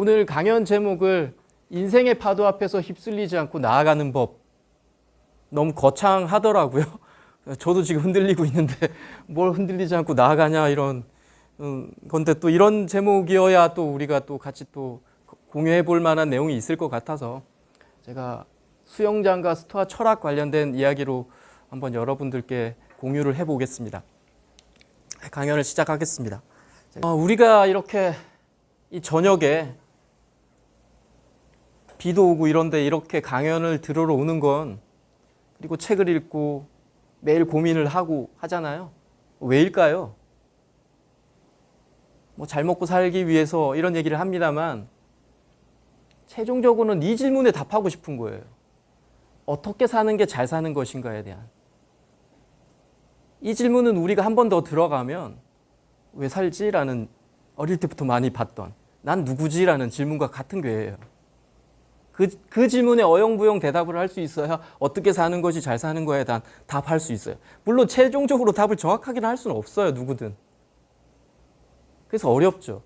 오늘 강연 제목을 인생의 파도 앞에서 휩쓸리지 않고 나아가는 법. 너무 거창하더라고요. 저도 지금 흔들리고 있는데 뭘 흔들리지 않고 나아가냐 이런 건데 또 이런 제목이어야 또 우리가 또 같이 또 공유해 볼 만한 내용이 있을 것 같아서 제가 수영장과 스토아 철학 관련된 이야기로 한번 여러분들께 공유를 해 보겠습니다. 강연을 시작하겠습니다. 우리가 이렇게 이 저녁에 비도 오고 이런데 이렇게 강연을 들으러 오는 건 그리고 책을 읽고 매일 고민을 하고 하잖아요. 왜일까요? 뭐 잘 먹고 살기 위해서 이런 얘기를 합니다만 최종적으로는 이 질문에 답하고 싶은 거예요. 어떻게 사는 게 잘 사는 것인가에 대한. 이 질문은 우리가 한 번 더 들어가면 왜 살지? 라는 어릴 때부터 많이 봤던 난 누구지? 라는 질문과 같은 거예요. 그 질문에 어영부영 대답을 할 수 있어야 어떻게 사는 것이 잘 사는 거에 대한 답할 수 있어요. 물론 최종적으로 답을 정확하게 할 수는 없어요. 누구든. 그래서 어렵죠.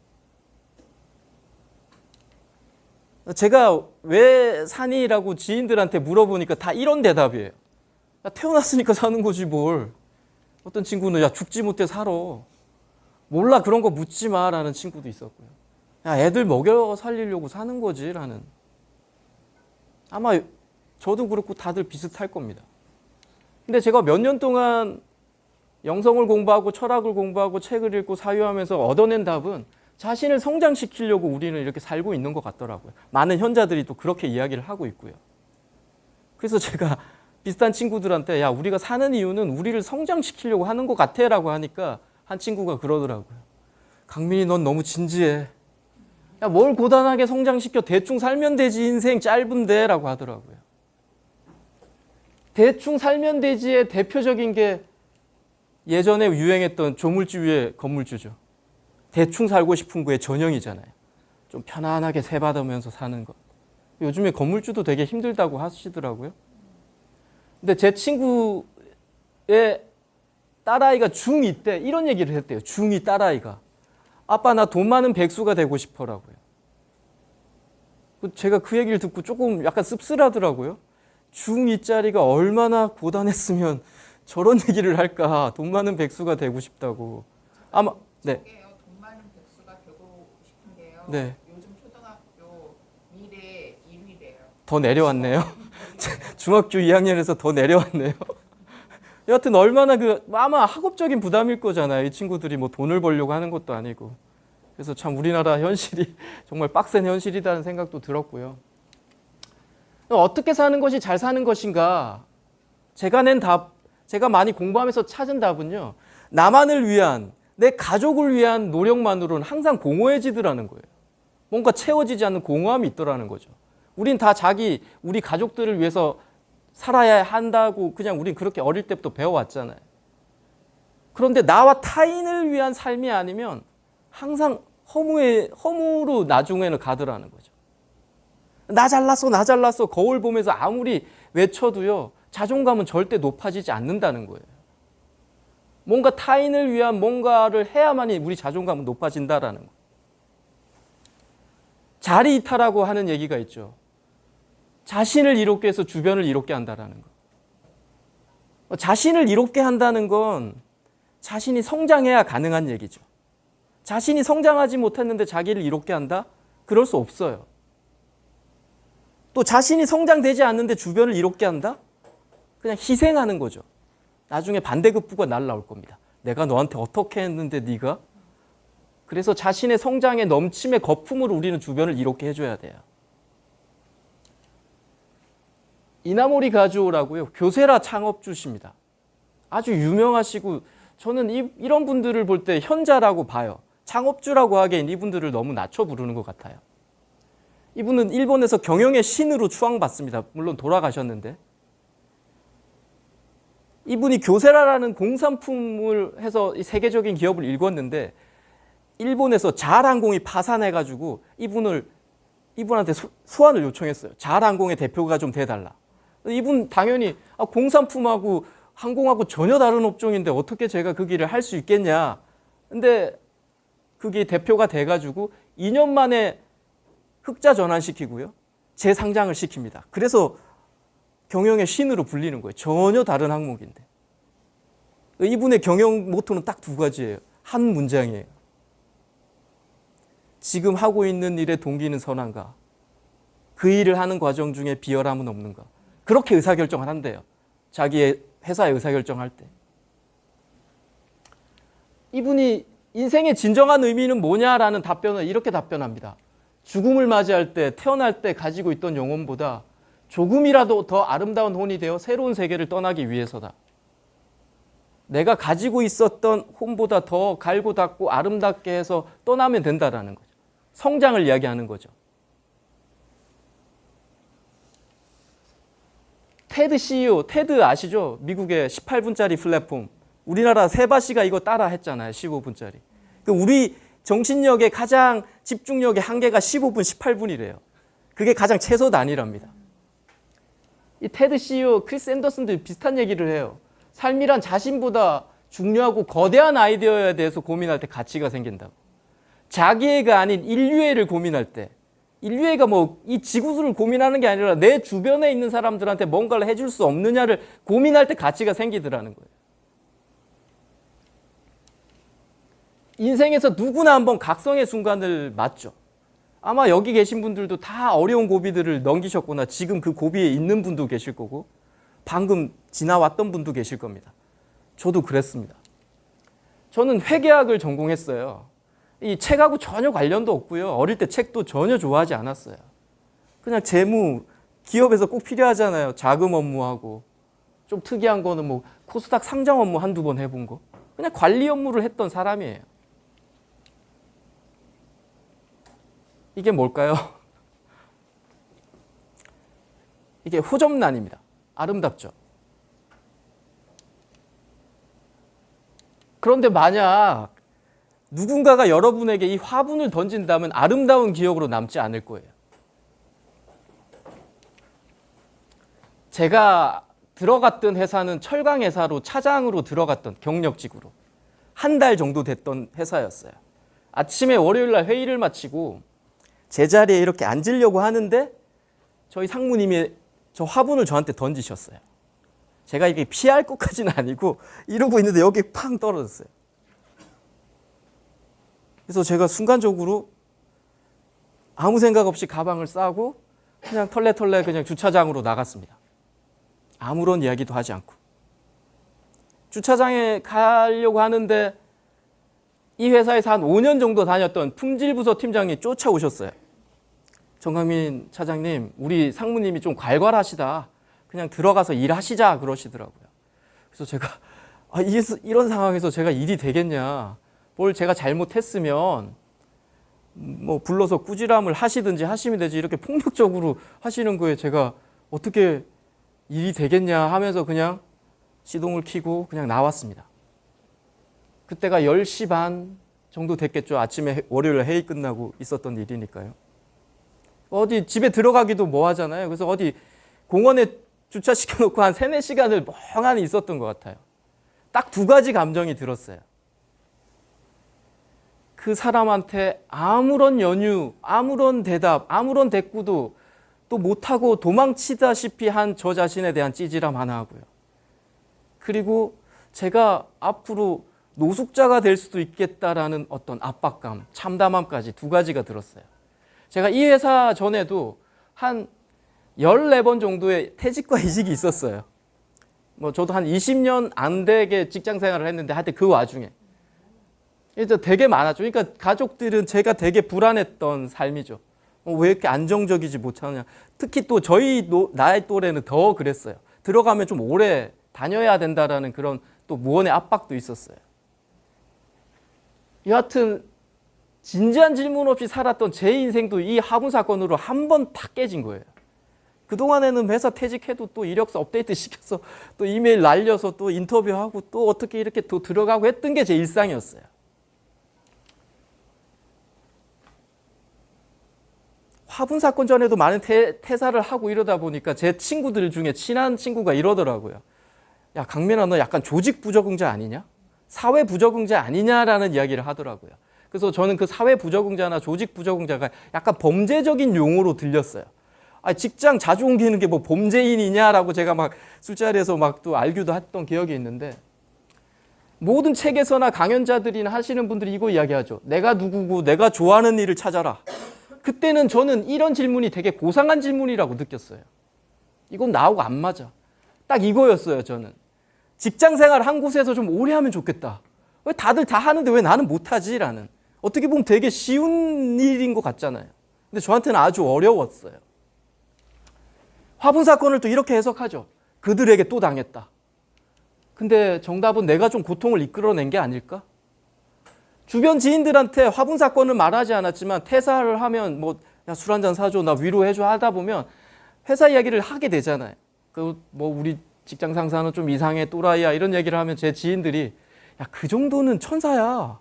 제가 왜 사니라고 지인들한테 물어보니까 다 이런 대답이에요. 야, 태어났으니까 사는 거지 뭘. 어떤 친구는 야 죽지 못해 살아. 몰라 그런 거 묻지 마 라는 친구도 있었고요. 야 애들 먹여 살리려고 사는 거지 라는. 아마 저도 그렇고 다들 비슷할 겁니다. 근데 제가 몇 년 동안 영성을 공부하고 철학을 공부하고 책을 읽고 사유하면서 얻어낸 답은 자신을 성장시키려고 우리는 이렇게 살고 있는 것 같더라고요. 많은 현자들이 또 그렇게 이야기를 하고 있고요. 그래서 제가 비슷한 친구들한테 야 우리가 사는 이유는 우리를 성장시키려고 하는 것 같아 라고 하니까 한 친구가 그러더라고요. 강민이 넌 너무 진지해. 야, 뭘 고단하게 성장시켜 대충 살면 되지 인생 짧은데 라고 하더라고요. 대충 살면 되지의 대표적인 게 예전에 유행했던 조물주 위에 건물주죠. 대충 살고 싶은 거의 전형이잖아요. 좀 편안하게 세 받으면서 사는 것. 요즘에 건물주도 되게 힘들다고 하시더라고요. 근데 제 친구의 딸아이가 중2 때 이런 얘기를 했대요. 중2 딸아이가. 아빠 나 돈 많은 백수가 되고 싶어라고요. 제가 그 얘기를 듣고 조금 약간 씁쓸하더라고요. 중2짜리가 얼마나 고단했으면 저런 얘기를 할까. 돈 많은 백수가 되고 싶다고. 아마 네. 돈 많은 백수가 되고 싶은 게요. 네. 요즘 초등학교 미래 1위래요. 더 내려왔네요. 중학교 2학년에서 더 내려왔네요. 여하튼 얼마나 아마 학업적인 부담일 거잖아요. 이 친구들이 뭐 돈을 벌려고 하는 것도 아니고. 그래서 참 우리나라 현실이 정말 빡센 현실이라는 생각도 들었고요. 어떻게 사는 것이 잘 사는 것인가? 제가 낸 답, 제가 많이 공부하면서 찾은 답은요. 나만을 위한, 내 가족을 위한 노력만으로는 항상 공허해지더라는 거예요. 뭔가 채워지지 않는 공허함이 있더라는 거죠. 우린 다 우리 가족들을 위해서 살아야 한다고 그냥 우린 그렇게 어릴 때부터 배워왔잖아요. 그런데 나와 타인을 위한 삶이 아니면 항상 허무로 나중에는 가더라는 거죠. 나 잘났어 거울 보면서 아무리 외쳐도요. 자존감은 절대 높아지지 않는다는 거예요. 뭔가 타인을 위한 뭔가를 해야만이 우리 자존감은 높아진다라는 거예요. 자리이탈하고 하는 얘기가 있죠. 자신을 이롭게 해서 주변을 이롭게 한다라는 거. 자신을 이롭게 한다는 건 자신이 성장해야 가능한 얘기죠. 자신이 성장하지 못했는데 자기를 이롭게 한다? 그럴 수 없어요. 또 자신이 성장되지 않는데 주변을 이롭게 한다? 그냥 희생하는 거죠. 나중에 반대급부가 날라올 겁니다. 내가 너한테 어떻게 했는데 네가? 그래서 자신의 성장의 넘침의 거품으로 우리는 주변을 이롭게 해줘야 돼요. 이나모리 가즈오라고요. 교세라 창업주십니다. 아주 유명하시고 저는 이런 분들을 볼 때 현자라고 봐요. 창업주라고 하기엔 이분들을 너무 낮춰 부르는 것 같아요. 이분은 일본에서 경영의 신으로 추앙받습니다. 물론 돌아가셨는데. 이분이 교세라라는 공산품을 해서 세계적인 기업을 일궜는데 일본에서 자알항공이 파산해가지고 이분한테 소환을 요청했어요. 자알항공의 대표가 좀 돼달라. 이분 당연히 공산품하고 항공하고 전혀 다른 업종인데 어떻게 제가 그 길을 할 수 있겠냐. 근데 그게 대표가 돼가지고 2년 만에 흑자 전환시키고요. 재상장을 시킵니다. 그래서 경영의 신으로 불리는 거예요. 전혀 다른 항목인데. 이분의 경영 모토는 딱 두 가지예요. 한 문장이에요. 지금 하고 있는 일의 동기는 선한가? 그 일을 하는 과정 중에 비열함은 없는가? 그렇게 의사결정을 한대요. 자기의 회사의 의사결정할 때. 이분이 인생의 진정한 의미는 뭐냐라는 답변을 이렇게 답변합니다. 죽음을 맞이할 때, 태어날 때 가지고 있던 영혼보다 조금이라도 더 아름다운 혼이 되어 새로운 세계를 떠나기 위해서다. 내가 가지고 있었던 혼보다 더 갈고 닦고 아름답게 해서 떠나면 된다라는 거죠. 성장을 이야기하는 거죠. 테드 CEO, 테드 아시죠? 미국의 18분짜리 플랫폼. 우리나라 세바시가 이거 따라 했잖아요. 15분짜리. 우리 정신력의 가장 집중력의 한계가 15분, 18분이래요. 그게 가장 최소 단위랍니다. 이 테드 CEO 크리스 앤더슨도 비슷한 얘기를 해요. 삶이란 자신보다 중요하고 거대한 아이디어에 대해서 고민할 때 가치가 생긴다고. 자기애가 아닌 인류애를 고민할 때, 인류애가 뭐 이 지구를 고민하는 게 아니라 내 주변에 있는 사람들한테 뭔가를 해줄 수 없느냐를 고민할 때 가치가 생기더라는 거예요. 인생에서 누구나 한번 각성의 순간을 맞죠. 아마 여기 계신 분들도 다 어려운 고비들을 넘기셨거나 지금 그 고비에 있는 분도 계실 거고 방금 지나왔던 분도 계실 겁니다. 저도 그랬습니다. 저는 회계학을 전공했어요. 이 책하고 전혀 관련도 없고요. 어릴 때 책도 전혀 좋아하지 않았어요. 그냥 재무, 기업에서 꼭 필요하잖아요. 자금 업무하고 좀 특이한 거는 뭐 코스닥 상장 업무 한두 번 해본 거. 그냥 관리 업무를 했던 사람이에요. 이게 뭘까요? 이게 호접란입니다. 아름답죠? 그런데 만약 누군가가 여러분에게 이 화분을 던진다면 아름다운 기억으로 남지 않을 거예요. 제가 들어갔던 회사는 철강 회사로 차장으로 들어갔던 경력직으로 한 달 정도 됐던 회사였어요. 아침에 월요일 날 회의를 마치고 제 자리에 이렇게 앉으려고 하는데 저희 상무님이 저 화분을 저한테 던지셨어요. 제가 이게 피할 것까지는 아니고 이러고 있는데 여기 팡 떨어졌어요. 그래서 제가 순간적으로 아무 생각 없이 가방을 싸고 그냥 털레털레 그냥 주차장으로 나갔습니다. 아무런 이야기도 하지 않고. 주차장에 가려고 하는데 이 회사에서 한 5년 정도 다녔던 품질부서 팀장이 쫓아오셨어요. 정강민 차장님, 우리 상무님이 좀 괄괄하시다. 그냥 들어가서 일하시자 그러시더라고요. 그래서 제가 이런 상황에서 제가 일이 되겠냐. 뭘 제가 잘못했으면 뭐 불러서 꾸지람을 하시든지 하시면 되지 이렇게 폭력적으로 하시는 거에 제가 어떻게 일이 되겠냐 하면서 그냥 시동을 켜고 그냥 나왔습니다. 그때가 10시 반 정도 됐겠죠. 아침에 월요일 회의 끝나고 있었던 일이니까요. 어디 집에 들어가기도 뭐 하잖아요. 그래서 어디 공원에 주차시켜 놓고 한 3, 4시간을 멍하니 있었던 것 같아요. 딱 두 가지 감정이 들었어요. 그 사람한테 아무런 연유, 아무런 대답, 아무런 대꾸도 또 못하고 도망치다시피 한 저 자신에 대한 찌질함 하나 하고요. 그리고 제가 앞으로 노숙자가 될 수도 있겠다라는 어떤 압박감, 참담함까지 두 가지가 들었어요. 제가 이 회사 전에도 한 14번 정도의 퇴직과 이직이 있었어요. 뭐 저도 한 20년 안 되게 직장 생활을 했는데 하여튼 그 와중에 일단 되게 많았죠. 그러니까 가족들은 제가 되게 불안했던 삶이죠. 왜 이렇게 안정적이지 못하느냐. 특히 또 저희 나이 또래는 더 그랬어요. 들어가면 좀 오래 다녀야 된다라는 그런 또 무언의 압박도 있었어요. 여하튼 진지한 질문 없이 살았던 제 인생도 이 화분 사건으로 한 번 탁 깨진 거예요. 그동안에는 회사 퇴직해도 또 이력서 업데이트 시켜서 또 이메일 날려서 또 인터뷰하고 또 어떻게 이렇게 또 들어가고 했던 게 제 일상이었어요. 화분 사건 전에도 많은 퇴사를 하고 이러다 보니까 제 친구들 중에 친한 친구가 이러더라고요. 야, 강민아, 너 약간 조직 부적응자 아니냐? 사회 부적응자 아니냐라는 이야기를 하더라고요. 그래서 저는 그 사회 부적응자나 조직 부적응자가 약간 범죄적인 용어로 들렸어요. 아, 직장 자주 옮기는 게 뭐 범죄인이냐라고 제가 막 술자리에서 막 또 알기도 했던 기억이 있는데, 모든 책에서나 강연자들이나 하시는 분들이 이거 이야기하죠. 내가 누구고 내가 좋아하는 일을 찾아라. 그때는 저는 이런 질문이 되게 고상한 질문이라고 느꼈어요. 이건 나하고 안 맞아. 딱 이거였어요, 저는. 직장 생활 한 곳에서 좀 오래 하면 좋겠다. 왜 다들 다 하는데 왜 나는 못하지? 라는. 어떻게 보면 되게 쉬운 일인 것 같잖아요. 근데 저한테는 아주 어려웠어요. 화분 사건을 또 이렇게 해석하죠. 그들에게 또 당했다. 근데 정답은 내가 좀 고통을 이끌어낸 게 아닐까? 주변 지인들한테 화분 사건을 말하지 않았지만 퇴사를 하면 뭐 술 한잔 사줘, 나 위로해줘 하다 보면 회사 이야기를 하게 되잖아요. 그 뭐 우리 직장 상사는 좀 이상해, 또라이야 이런 얘기를 하면 제 지인들이 야, 그 정도는 천사야.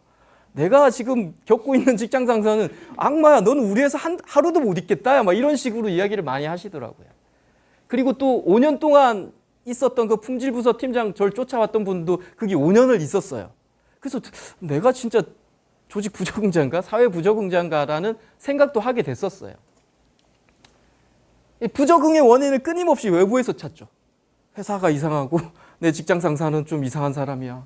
내가 지금 겪고 있는 직장 상사는 악마야. 너는 우리 회사 하루도 못 있겠다. 막 이런 식으로 이야기를 많이 하시더라고요. 그리고 또 5년 동안 있었던 그 품질부서 팀장 저를 쫓아왔던 분도 그게 5년을 있었어요. 그래서 내가 진짜 조직 부적응자인가? 사회 부적응자인가라는 생각도 하게 됐었어요. 이 부적응의 원인을 끊임없이 외부에서 찾죠. 회사가 이상하고 내 직장 상사는 좀 이상한 사람이야.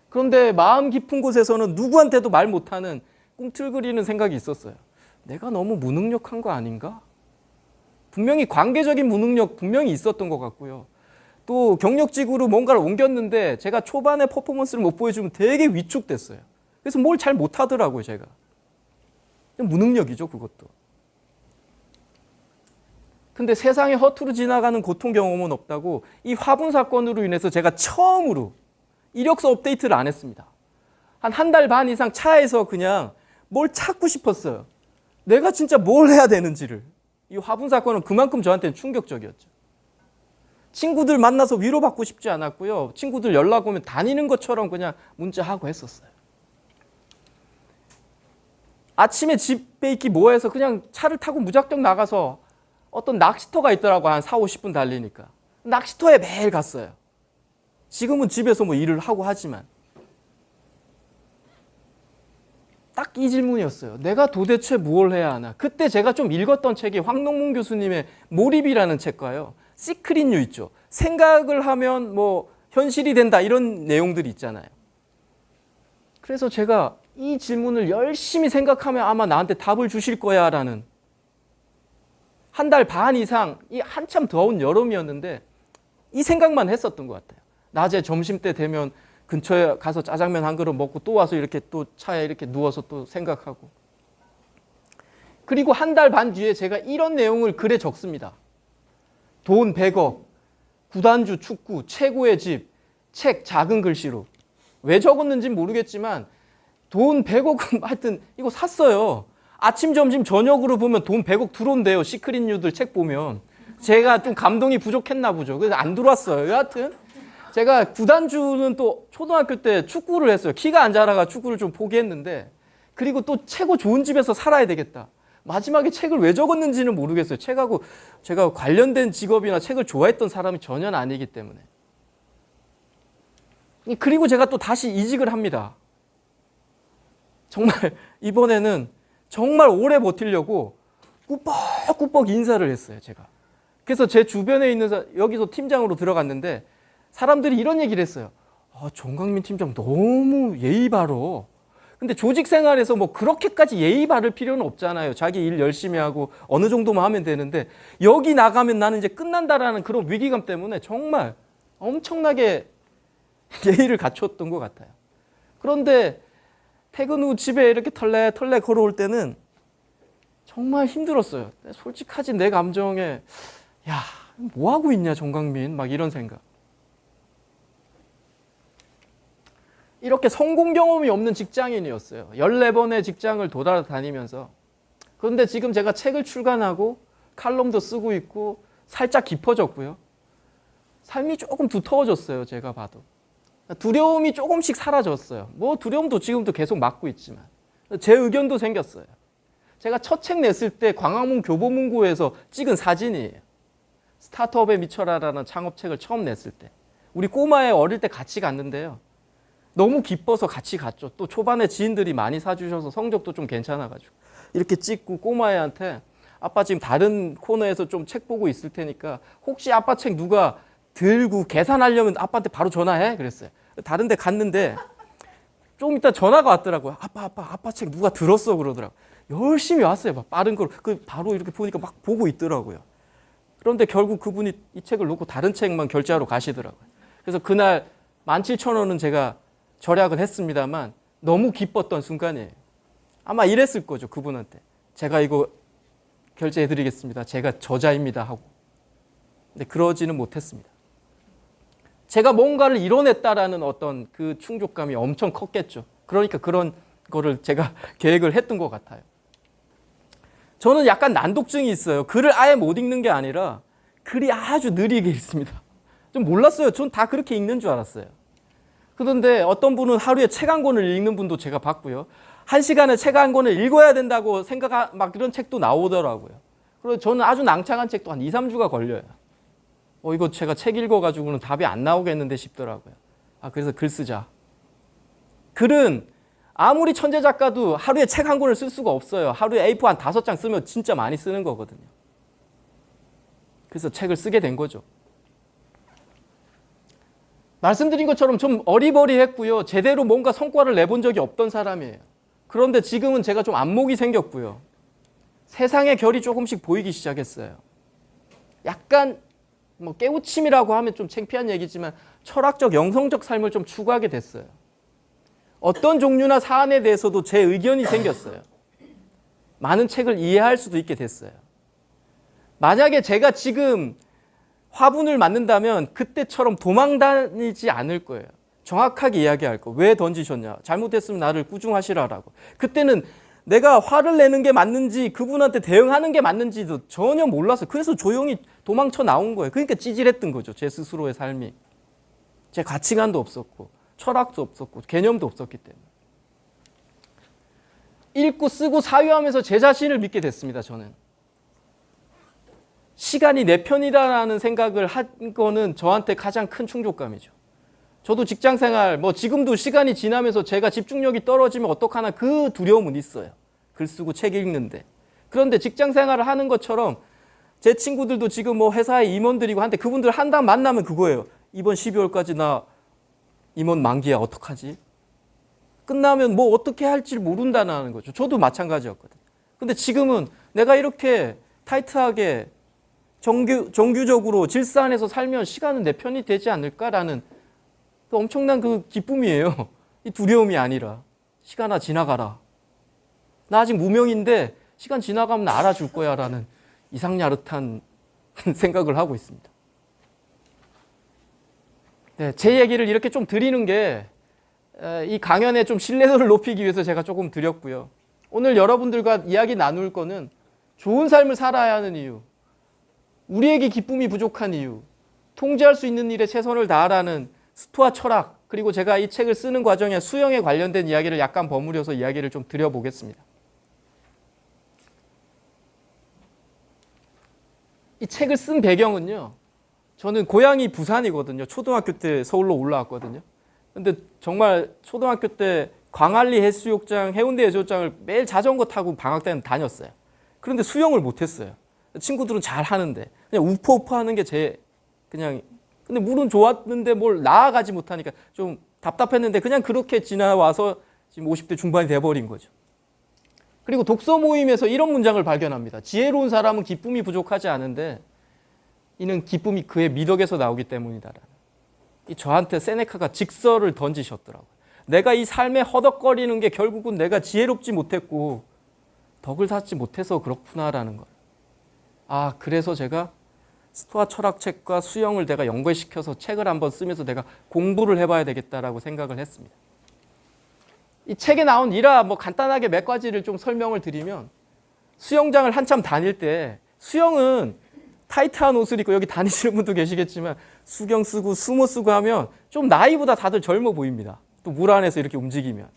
그런데 마음 깊은 곳에서는 누구한테도 말 못하는 꿈틀거리는 생각이 있었어요. 내가 너무 무능력한 거 아닌가? 분명히 관계적인 무능력 분명히 있었던 것 같고요. 또 경력직으로 뭔가를 옮겼는데 제가 초반에 퍼포먼스를 못 보여주면 되게 위축됐어요. 그래서 뭘 잘 못하더라고요, 제가. 무능력이죠, 그것도. 근데 세상에 허투루 지나가는 고통 경험은 없다고 이 화분 사건으로 인해서 제가 처음으로 이력서 업데이트를 안 했습니다. 한 달 반 이상 차에서 그냥 뭘 찾고 싶었어요. 내가 진짜 뭘 해야 되는지를. 이 화분 사건은 그만큼 저한테는 충격적이었죠. 친구들 만나서 위로받고 싶지 않았고요. 친구들 연락 오면 다니는 것처럼 그냥 문자하고 했었어요. 아침에 집에 있기 뭐해서 그냥 차를 타고 무작정 나가서 어떤 낚시터가 있더라고. 한 4, 50분 달리니까. 낚시터에 매일 갔어요. 지금은 집에서 뭐 일을 하고 하지만. 딱 이 질문이었어요. 내가 도대체 뭘 해야 하나. 그때 제가 좀 읽었던 책이 황농문 교수님의 몰입이라는 책과요. 시크릿 유 있죠. 생각을 하면 뭐 현실이 된다 이런 내용들이 있잖아요. 그래서 제가 이 질문을 열심히 생각하면 아마 나한테 답을 주실 거야 라는, 한 달 반 이상 이 한참 더운 여름이었는데 이 생각만 했었던 것 같아요. 낮에 점심때 되면 근처에 가서 짜장면 한 그릇 먹고 또 와서 이렇게 또 차에 이렇게 누워서 또 생각하고. 그리고 한 달 반 뒤에 제가 이런 내용을 글에 적습니다. 돈 100억, 구단주 축구, 최고의 집, 책 작은 글씨로. 왜 적었는지는 모르겠지만 돈 100억은 하여튼 이거 샀어요. 아침, 점심, 저녁으로 보면 돈 100억 들어온대요. 시크릿 뉴들 책 보면. 제가 좀 감동이 부족했나 보죠. 그래서 안 들어왔어요. 여하튼 제가 구단주는 또 초등학교 때 축구를 했어요. 키가 안 자라가 축구를 좀 포기했는데, 그리고 또 최고 좋은 집에서 살아야 되겠다. 마지막에 책을 왜 적었는지는 모르겠어요. 책하고 제가 관련된 직업이나 책을 좋아했던 사람이 전혀 아니기 때문에. 그리고 제가 또 다시 이직을 합니다. 정말 이번에는 정말 오래 버티려고 꾸벅꾸벅 인사를 했어요, 제가. 그래서 제 주변에 있는 여기서 팀장으로 들어갔는데 사람들이 이런 얘기를 했어요. 정강민 팀장 너무 예의 바러. 근데 조직 생활에서 뭐 그렇게까지 예의 바를 필요는 없잖아요. 자기 일 열심히 하고 어느 정도만 하면 되는데 여기 나가면 나는 이제 끝난다라는 그런 위기감 때문에 정말 엄청나게 예의를 갖췄던 것 같아요. 그런데 퇴근 후 집에 이렇게 털레 걸어올 때는 정말 힘들었어요. 솔직하지 내 감정에 야, 뭐 하고 있냐 정강민 막 이런 생각. 이렇게 성공 경험이 없는 직장인이었어요. 14번의 직장을 돌아다니면서. 그런데 지금 제가 책을 출간하고 칼럼도 쓰고 있고 살짝 깊어졌고요. 삶이 조금 두터워졌어요. 제가 봐도. 두려움이 조금씩 사라졌어요. 뭐 두려움도 지금도 계속 맡고 있지만. 제 의견도 생겼어요. 제가 첫 책 냈을 때 광화문 교보문고에서 찍은 사진이에요. 스타트업에 미쳐라라는 창업책을 처음 냈을 때. 우리 꼬마애 어릴 때 같이 갔는데요. 너무 기뻐서 같이 갔죠. 또 초반에 지인들이 많이 사주셔서 성적도 좀 괜찮아가지고 이렇게 찍고 꼬마애한테 아빠 지금 다른 코너에서 좀 책 보고 있을 테니까 혹시 아빠 책 누가 들고 계산하려면 아빠한테 바로 전화해 그랬어요. 다른 데 갔는데 좀 이따 전화가 왔더라고요. 아빠 책 누가 들었어 그러더라고요. 열심히 왔어요. 막 빠른 걸 바로 이렇게 보니까 막 보고 있더라고요. 그런데 결국 그분이 이 책을 놓고 다른 책만 결제하러 가시더라고요. 그래서 그날 17,000원은 제가 절약을 했습니다만 너무 기뻤던 순간이에요. 아마 이랬을 거죠. 그분한테. 제가 이거 결제해드리겠습니다. 제가 저자입니다 하고. 근데 그러지는 못했습니다. 제가 뭔가를 이뤄냈다라는 어떤 그 충족감이 엄청 컸겠죠. 그러니까 그런 거를 제가 계획을 했던 것 같아요. 저는 약간 난독증이 있어요. 글을 아예 못 읽는 게 아니라 글이 아주 느리게 읽습니다. 좀 몰랐어요. 전 다 그렇게 읽는 줄 알았어요. 그런데 어떤 분은 하루에 책 한 권을 읽는 분도 제가 봤고요. 1시간에 책 한 권을 읽어야 된다고 막 이런 책도 나오더라고요. 그래서 저는 아주 낭창한 책도 한 2, 3주가 걸려요. 이거 제가 책 읽어가지고는 답이 안 나오겠는데 싶더라고요. 그래서 글 쓰자. 글은 아무리 천재 작가도 하루에 책 한 권을 쓸 수가 없어요. 하루에 A4 한 5장 쓰면 진짜 많이 쓰는 거거든요. 그래서 책을 쓰게 된 거죠. 말씀드린 것처럼 좀 어리버리했고요. 제대로 뭔가 성과를 내본 적이 없던 사람이에요. 그런데 지금은 제가 좀 안목이 생겼고요. 세상의 결이 조금씩 보이기 시작했어요. 약간 깨우침이라고 하면 좀 창피한 얘기지만 철학적, 영성적 삶을 좀 추구하게 됐어요. 어떤 종류나 사안에 대해서도 제 의견이 생겼어요. 많은 책을 이해할 수도 있게 됐어요. 만약에 제가 지금 화분을 만든다면 그때처럼 도망 다니지 않을 거예요. 정확하게 이야기할 거. 왜 던지셨냐? 잘못했으면 나를 꾸중하시라라고. 그때는 내가 화를 내는 게 맞는지 그분한테 대응하는 게 맞는지도 전혀 몰랐어요. 그래서 조용히 도망쳐 나온 거예요. 그러니까 찌질했던 거죠. 제 스스로의 삶이. 제 가치관도 없었고 철학도 없었고 개념도 없었기 때문에. 읽고 쓰고 사유하면서 제 자신을 믿게 됐습니다. 저는. 시간이 내 편이다라는 생각을 한 거는 저한테 가장 큰 충족감이죠. 저도 직장생활, 지금도 시간이 지나면서 제가 집중력이 떨어지면 어떡하나 그 두려움은 있어요. 글 쓰고 책 읽는데. 그런데 직장생활을 하는 것처럼 제 친구들도 지금 회사에 임원들이고 한데 그분들 한당 만나면 그거예요. 이번 12월까지 나 임원 만기야 어떡하지? 끝나면 어떻게 할지 모른다는 거죠. 저도 마찬가지였거든요. 근데 지금은 내가 이렇게 타이트하게 정규적으로 질서 안에서 살면 시간은 내 편이 되지 않을까라는 엄청난 그 기쁨이에요. 이 두려움이 아니라 시간아 지나가라. 나 아직 무명인데 시간 지나가면 알아줄 거야 라는 이상야릇한 생각을 하고 있습니다. 네, 제 얘기를 이렇게 좀 드리는 게 이 강연의 좀 신뢰도를 높이기 위해서 제가 조금 드렸고요. 오늘 여러분들과 이야기 나눌 거는 좋은 삶을 살아야 하는 이유, 우리에게 기쁨이 부족한 이유, 통제할 수 있는 일에 최선을 다하라는 스토아 철학, 그리고 제가 이 책을 쓰는 과정에 수영에 관련된 이야기를 약간 버무려서 이야기를 좀 드려보겠습니다. 이 책을 쓴 배경은요. 저는 고향이 부산이거든요. 초등학교 때 서울로 올라왔거든요. 근데 정말 초등학교 때 광안리 해수욕장, 해운대 해수욕장을 매일 자전거 타고 방학 때는 다녔어요. 그런데 수영을 못했어요. 친구들은 잘 하는데 그냥 우퍼우퍼 하는 게 근데 물은 좋았는데 뭘 나아가지 못하니까 좀 답답했는데 그냥 그렇게 지나와서 지금 50대 중반이 돼버린 거죠. 그리고 독서 모임에서 이런 문장을 발견합니다. 지혜로운 사람은 기쁨이 부족하지 않은데 이는 기쁨이 그의 미덕에서 나오기 때문이다라는. 저한테 세네카가 직설을 던지셨더라고요. 내가 이 삶에 허덕거리는 게 결국은 내가 지혜롭지 못했고 덕을 쌓지 못해서 그렇구나라는 걸. 그래서 제가 스토아 철학책과 수영을 내가 연결시켜서 책을 한번 쓰면서 내가 공부를 해봐야 되겠다라고 생각을 했습니다. 이 책에 나온 일화 간단하게 몇 가지를 좀 설명을 드리면 수영장을 한참 다닐 때 수영은 타이트한 옷을 입고 여기 다니시는 분도 계시겠지만 수경 쓰고 수모 쓰고 하면 좀 나이보다 다들 젊어 보입니다. 또 물 안에서 이렇게 움직이면.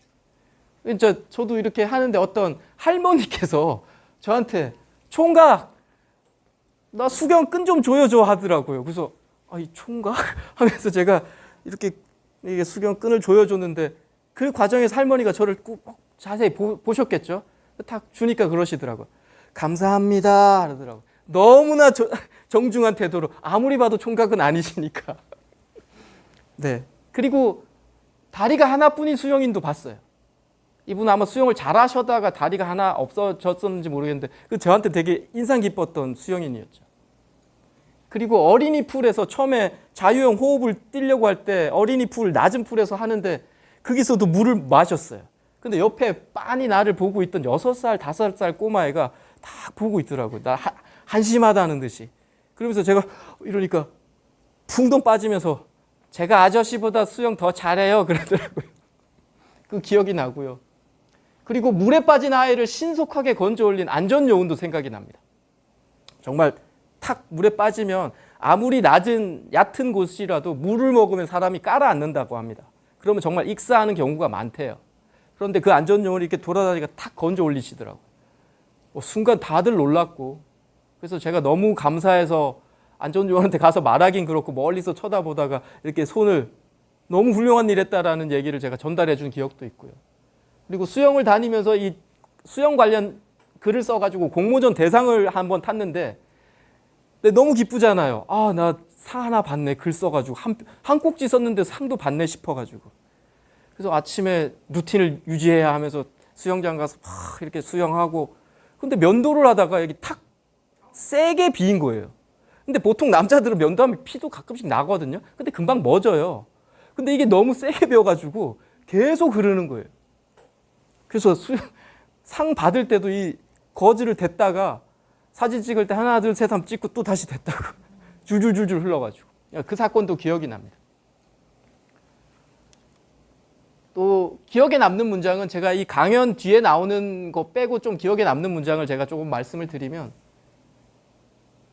저도 이렇게 하는데 어떤 할머니께서 저한테 총각 나 수경 끈 좀 조여줘 하더라고요. 그래서 이 총각 하면서 제가 이렇게 이게 수경끈을 조여줬는데 그 과정에서 할머니가 저를 꼭 자세히 보셨겠죠? 탁 주니까 그러시더라고요. 감사합니다 그러더라고요. 너무나 정중한 태도로 아무리 봐도 총각은 아니시니까. 네. 그리고 다리가 하나뿐인 수영인도 봤어요. 이분 아마 수영을 잘하셔다가 다리가 하나 없어졌었는지 모르겠는데 그 저한테 되게 인상 깊었던 수영인이었죠. 그리고 어린이 풀에서 처음에 자유형 호흡을 뛰려고 할 때 어린이 풀 낮은 풀에서 하는데 거기서도 물을 마셨어요. 근데 옆에 빤히 나를 보고 있던 6살, 5살 꼬마애가 딱 보고 있더라고요. 나 한심하다는 듯이. 그러면서 제가 이러니까 풍덩 빠지면서 제가 아저씨보다 수영 더 잘해요 그러더라고요. 그 기억이 나고요. 그리고 물에 빠진 아이를 신속하게 건져 올린 안전요원도 생각이 납니다. 정말 탁 물에 빠지면 아무리 낮은 얕은 곳이라도 물을 먹으면 사람이 깔아앉는다고 합니다. 그러면 정말 익사하는 경우가 많대요. 그런데 그 안전요원이 이렇게 돌아다니니까 탁 건져 올리시더라고요. 순간 다들 놀랐고 그래서 제가 너무 감사해서 안전요원한테 가서 말하긴 그렇고 멀리서 쳐다보다가 이렇게 손을 너무 훌륭한 일 했다라는 얘기를 제가 전달해 준 기억도 있고요. 그리고 수영을 다니면서 이 수영 관련 글을 써가지고 공모전 대상을 한번 탔는데 근데 너무 기쁘잖아요. 아, 나 상 하나 받네. 글 써가지고 한 꼭지 썼는데 상도 받네 싶어가지고. 그래서 아침에 루틴을 유지해야 하면서 수영장 가서 막 이렇게 수영하고 근데 면도를 하다가 여기 탁 세게 비인 거예요. 근데 보통 남자들은 면도하면 피도 가끔씩 나거든요. 근데 금방 멎어요. 근데 이게 너무 세게 비어가지고 계속 흐르는 거예요. 그래서 상 받을 때도 이 거즈를 댔다가 사진 찍을 때 하나 둘 셋 하면 찍고 또 다시 댔다고 줄줄줄줄 흘러가지고 그 사건도 기억이 납니다. 또 기억에 남는 문장은 제가 이 강연 뒤에 나오는 거 빼고 좀 기억에 남는 문장을 제가 조금 말씀을 드리면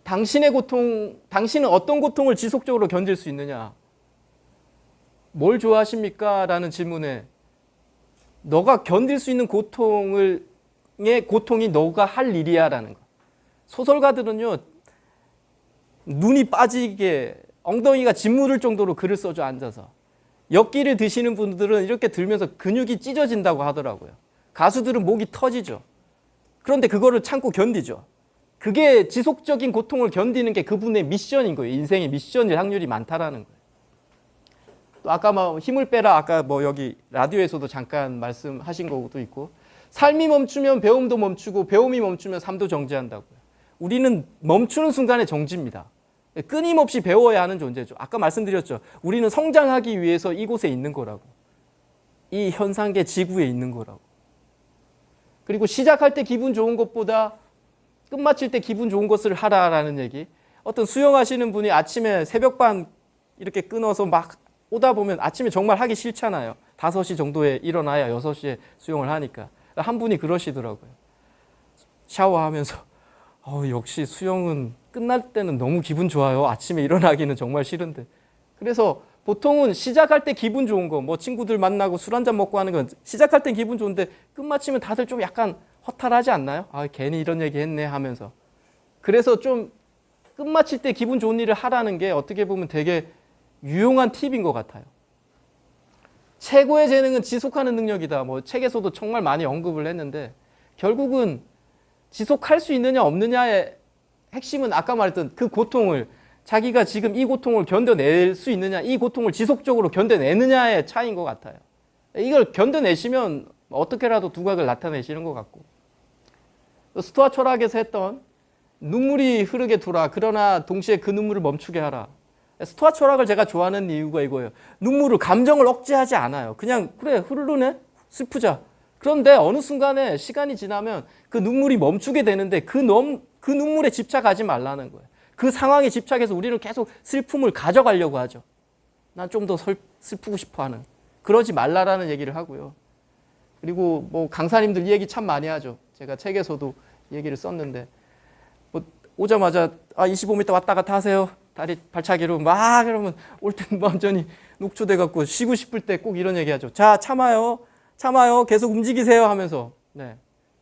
당신은 어떤 고통을 지속적으로 견딜 수 있느냐? 뭘 좋아하십니까? 라는 질문에 너가 견딜 수 있는 고통이 너가 할 일이야 라는 거. 소설가들은요 눈이 빠지게 엉덩이가 짓무를 정도로 글을 써줘 앉아서. 엿기를 드시는 분들은 이렇게 들면서 근육이 찢어진다고 하더라고요. 가수들은 목이 터지죠. 그런데 그거를 참고 견디죠. 그게 지속적인 고통을 견디는 게 그분의 미션인 거예요. 인생의 미션일 확률이 많다라는 거예요. 또 아까 뭐 힘을 빼라 아까 뭐 여기 라디오에서도 잠깐 말씀하신 것도 있고 삶이 멈추면 배움도 멈추고 배움이 멈추면 삶도 정지한다고요. 우리는 멈추는 순간에 정지입니다. 끊임없이 배워야 하는 존재죠. 아까 말씀드렸죠. 우리는 성장하기 위해서 이곳에 있는 거라고. 이 현상계 지구에 있는 거라고. 그리고 시작할 때 기분 좋은 것보다 끝마칠 때 기분 좋은 것을 하라라는 얘기. 어떤 수영하시는 분이 아침에 새벽반 이렇게 끊어서 막 오다 보면 아침에 정말 하기 싫잖아요. 5시 정도에 일어나야 6시에 수영을 하니까. 한 분이 그러시더라고요. 샤워하면서 역시 수영은 끝날 때는 너무 기분 좋아요. 아침에 일어나기는 정말 싫은데. 그래서 보통은 시작할 때 기분 좋은 거, 뭐 친구들 만나고 술 한잔 먹고 하는 건 시작할 땐 기분 좋은데 끝마치면 다들 좀 약간 허탈하지 않나요? 아, 괜히 이런 얘기 했네 하면서. 그래서 좀 끝마칠 때 기분 좋은 일을 하라는 게 어떻게 보면 되게 유용한 팁인 것 같아요. 최고의 재능은 지속하는 능력이다. 뭐 책에서도 정말 많이 언급을 했는데 결국은 지속할 수 있느냐 없느냐의 핵심은 아까 말했던 그 고통을 자기가 지금 이 고통을 견뎌낼 수 있느냐 이 고통을 지속적으로 견뎌내느냐의 차이인 것 같아요. 이걸 견뎌내시면 어떻게라도 두각을 나타내시는 것 같고 스토아 철학에서 했던 눈물이 흐르게 두라 그러나 동시에 그 눈물을 멈추게 하라. 스토아 철학을 제가 좋아하는 이유가 이거예요. 눈물을 감정을 억제하지 않아요. 그냥 그래 흐르네 슬프자. 그런데 어느 순간에 시간이 지나면 그 눈물이 멈추게 되는데 그 눈물에 집착하지 말라는 거예요. 그 상황에 집착해서 우리는 계속 슬픔을 가져가려고 하죠. 난 좀 더 슬프고 싶어 하는. 그러지 말라라는 얘기를 하고요. 그리고 뭐 강사님들 이 얘기 참 많이 하죠. 제가 책에서도 얘기를 썼는데 뭐 오자마자 25m 왔다 갔다 하세요. 다리 발차기로 막 그러면 올 땐 완전히 녹초돼 갖고 쉬고 싶을 때 꼭 이런 얘기 하죠. 자, 참아요. 계속 움직이세요 하면서. 네.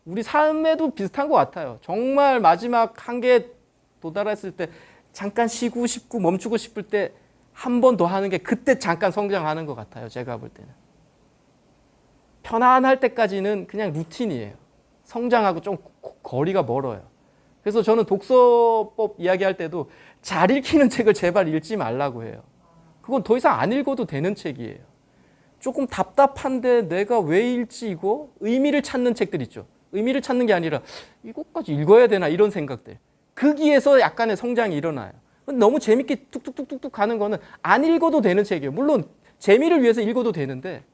우리 삶에도 비슷한 것 같아요. 정말 마지막 한계에 도달했을 때 잠깐 쉬고 싶고 멈추고 싶을 때 한 번 더 하는 게 그때 잠깐 성장하는 것 같아요. 제가 볼 때는. 편안할 때까지는 그냥 루틴이에요. 성장하고 좀 거리가 멀어요. 그래서 저는 독서법 이야기할 때도 잘 읽히는 책을 제발 읽지 말라고 해요. 그건 더 이상 안 읽어도 되는 책이에요. 조금 답답한데 내가 왜 읽지 이거? 의미를 찾는 책들 있죠. 의미를 찾는 게 아니라 이것까지 읽어야 되나 이런 생각들. 거기에서 약간의 성장이 일어나요. 너무 재밌게 뚝뚝뚝뚝 가는 거는 안 읽어도 되는 책이에요. 물론 재미를 위해서 읽어도 되는데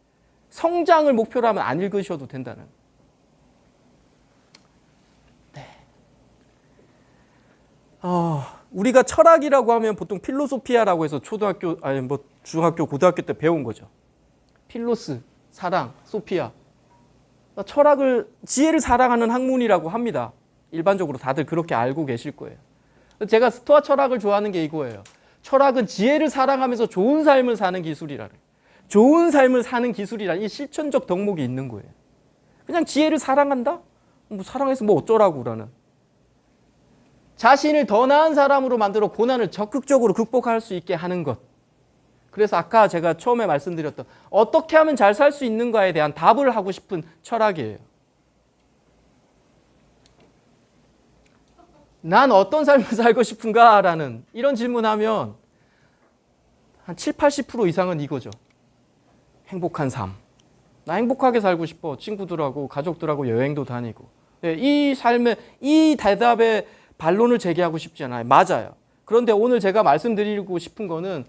성장을 목표로 하면 안 읽으셔도 된다는. 네. 우리가 철학이라고 하면 보통 필로소피아라고 해서 초등학교 아니 뭐 중학교 고등학교 때 배운 거죠. 필로스 사랑, 소피아. 철학을 지혜를 사랑하는 학문이라고 합니다. 일반적으로 다들 그렇게 알고 계실 거예요. 제가 스토아 철학을 좋아하는 게 이거예요. 철학은 지혜를 사랑하면서 좋은 삶을 사는 기술이라는. 좋은 삶을 사는 기술이라는 이 실천적 덕목이 있는 거예요. 그냥 지혜를 사랑한다? 뭐 사랑해서 뭐 어쩌라고라는. 자신을 더 나은 사람으로 만들어 고난을 적극적으로 극복할 수 있게 하는 것. 그래서 아까 제가 처음에 말씀드렸던 어떻게 하면 잘 살 수 있는가에 대한 답을 하고 싶은 철학이에요. 난 어떤 삶을 살고 싶은가라는 이런 질문하면 한 7, 80% 이상은 이거죠. 행복한 삶. 나 행복하게 살고 싶어. 친구들하고 가족들하고 여행도 다니고. 네, 이 삶의 이 대답에 반론을 제기하고 싶지 않아요. 맞아요. 그런데 오늘 제가 말씀드리고 싶은 거는